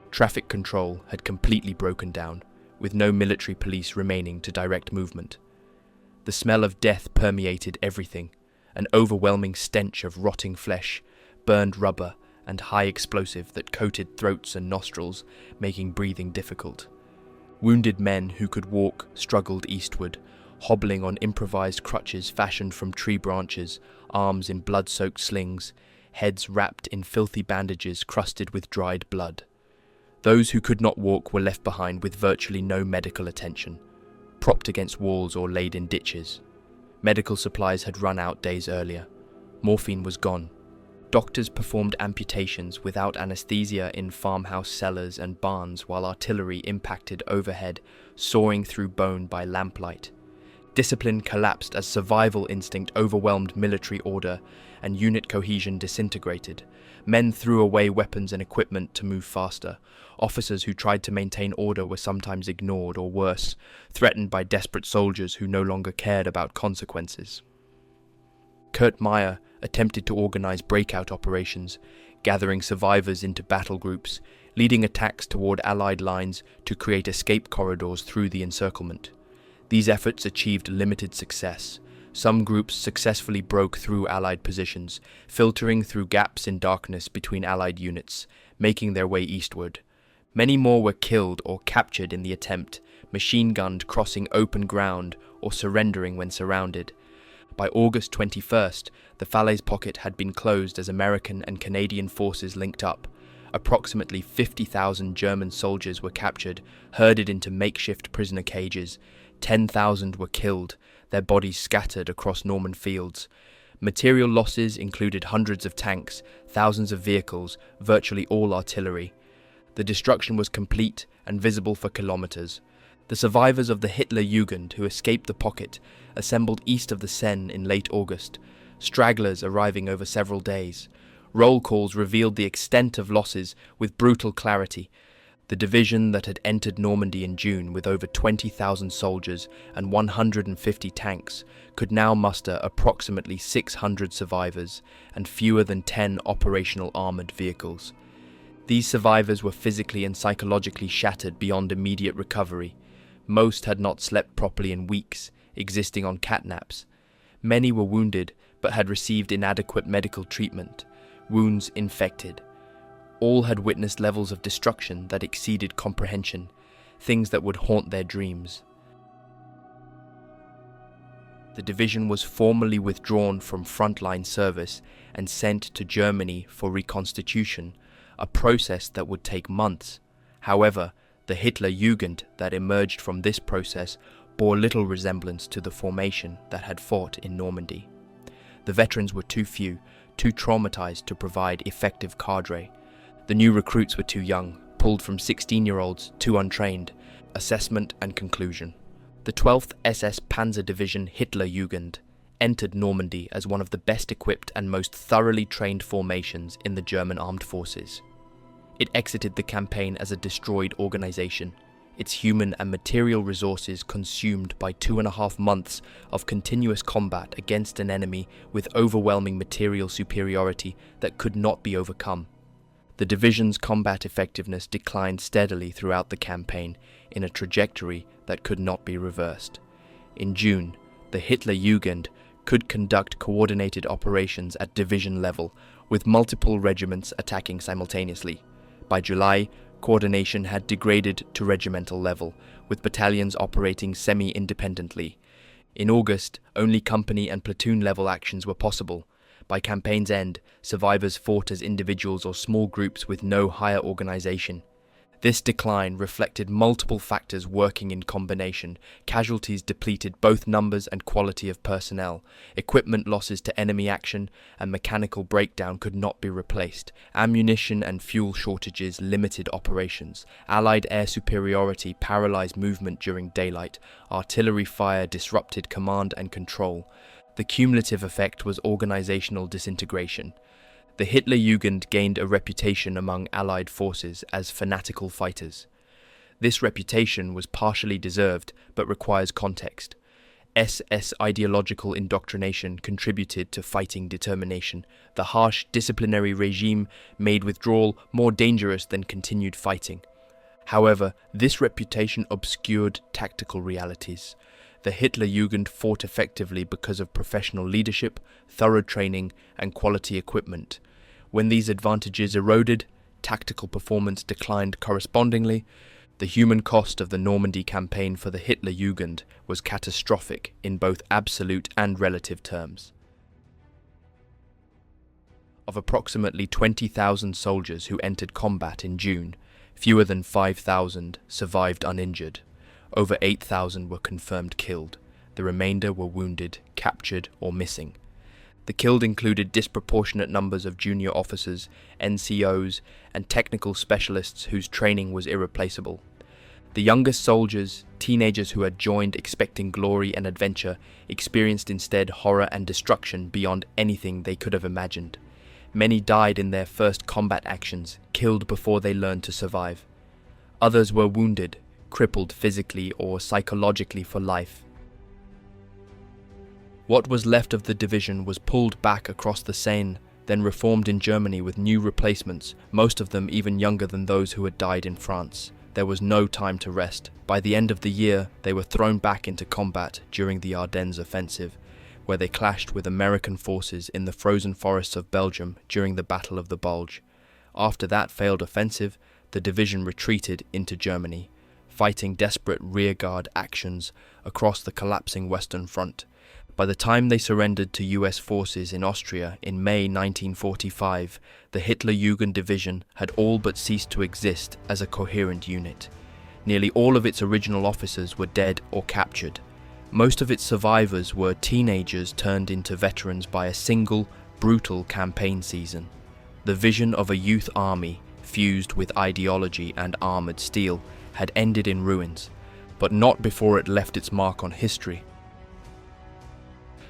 Traffic control had completely broken down, with no military police remaining to direct movement. The smell of death permeated everything, an overwhelming stench of rotting flesh, burned rubber, and high explosive that coated throats and nostrils, making breathing difficult. Wounded men who could walk struggled eastward, hobbling on improvised crutches fashioned from tree branches, arms in blood-soaked slings, heads wrapped in filthy bandages crusted with dried blood. Those who could not walk were left behind with virtually no medical attention, propped against walls or laid in ditches. Medical supplies had run out days earlier. Morphine was gone. Doctors performed amputations without anesthesia in farmhouse cellars and barns while artillery impacted overhead, sawing through bone by lamplight. Discipline collapsed as survival instinct overwhelmed military order, and unit cohesion disintegrated. Men threw away weapons and equipment to move faster. Officers who tried to maintain order were sometimes ignored or worse, threatened by desperate soldiers who no longer cared about consequences. Kurt Meyer attempted to organize breakout operations, gathering survivors into battle groups, leading attacks toward Allied lines to create escape corridors through the encirclement. These efforts achieved limited success. Some groups successfully broke through Allied positions, filtering through gaps in darkness between Allied units, making their way eastward. Many more were killed or captured in the attempt, machine-gunned crossing open ground or surrendering when surrounded. By August 21st, the Falaise Pocket had been closed as American and Canadian forces linked up. Approximately 50,000 German soldiers were captured, herded into makeshift prisoner cages. 10,000 were killed, their bodies scattered across Norman fields. Material losses included hundreds of tanks, thousands of vehicles, virtually all artillery. The destruction was complete and visible for kilometers. The survivors of the Hitlerjugend who escaped the pocket assembled east of the Seine in late August, stragglers arriving over several days. Roll calls revealed the extent of losses with brutal clarity. The division that had entered Normandy in June with over 20,000 soldiers and 150 tanks could now muster approximately 600 survivors and fewer than 10 operational armored vehicles. These survivors were physically and psychologically shattered beyond immediate recovery. Most had not slept properly in weeks, existing on catnaps. Many were wounded but had received inadequate medical treatment, wounds infected. All had witnessed levels of destruction that exceeded comprehension, things that would haunt their dreams. The division was formally withdrawn from frontline service and sent to Germany for reconstitution, a process that would take months. However, the Hitlerjugend that emerged from this process bore little resemblance to the formation that had fought in Normandy. The veterans were too few, too traumatized to provide effective cadre. The new recruits were too young, pulled from 16-year-olds, too untrained. Assessment and conclusion. The 12th SS Panzer Division Hitlerjugend entered Normandy as one of the best equipped and most thoroughly trained formations in the German armed forces. It exited the campaign as a destroyed organization, its human and material resources consumed by 2.5 months of continuous combat against an enemy with overwhelming material superiority that could not be overcome. The division's combat effectiveness declined steadily throughout the campaign in a trajectory that could not be reversed. In June, the Hitlerjugend could conduct coordinated operations at division level, with multiple regiments attacking simultaneously. By July, coordination had degraded to regimental level, with battalions operating semi-independently. In August, only company and platoon level actions were possible. By campaign's end, survivors fought as individuals or small groups with no higher organization. This decline reflected multiple factors working in combination. Casualties depleted both numbers and quality of personnel. Equipment losses to enemy action and mechanical breakdown could not be replaced. Ammunition and fuel shortages limited operations. Allied air superiority paralyzed movement during daylight. Artillery fire disrupted command and control. The cumulative effect was organizational disintegration. The Hitlerjugend gained a reputation among Allied forces as fanatical fighters. This reputation was partially deserved, but requires context. SS ideological indoctrination contributed to fighting determination. The harsh disciplinary regime made withdrawal more dangerous than continued fighting. However, this reputation obscured tactical realities. The Hitlerjugend fought effectively because of professional leadership, thorough training, and quality equipment. When these advantages eroded, tactical performance declined correspondingly. The human cost of the Normandy campaign for the Hitlerjugend was catastrophic in both absolute and relative terms. Of approximately 20,000 soldiers who entered combat in June, fewer than 5,000 survived uninjured. Over 8,000 were confirmed killed. The remainder were wounded, captured, or missing. The killed included disproportionate numbers of junior officers, NCOs, and technical specialists whose training was irreplaceable. The youngest soldiers, teenagers who had joined expecting glory and adventure, experienced instead horror and destruction beyond anything they could have imagined. Many died in their first combat actions, killed before they learned to survive. Others were wounded, crippled physically or psychologically for life. What was left of the division was pulled back across the Seine, then reformed in Germany with new replacements, most of them even younger than those who had died in France. There was no time to rest. By the end of the year, they were thrown back into combat during the Ardennes offensive, where they clashed with American forces in the frozen forests of Belgium during the Battle of the Bulge. After that failed offensive, the division retreated into Germany, fighting desperate rearguard actions across the collapsing Western Front. By the time they surrendered to US forces in Austria in May 1945, the Hitlerjugend division had all but ceased to exist as a coherent unit. Nearly all of its original officers were dead or captured. Most of its survivors were teenagers turned into veterans by a single, brutal campaign season. The vision of a youth army, fused with ideology and armored steel, had ended in ruins, but not before it left its mark on history.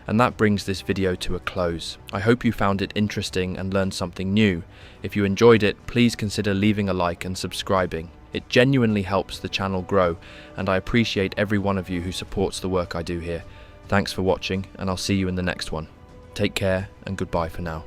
And that brings this video to a close. I hope you found it interesting and learned something new. If you enjoyed it, please consider leaving a like and subscribing. It genuinely helps the channel grow, and I appreciate every one of you who supports the work I do here. Thanks for watching, and I'll see you in the next one. Take care, and goodbye for now.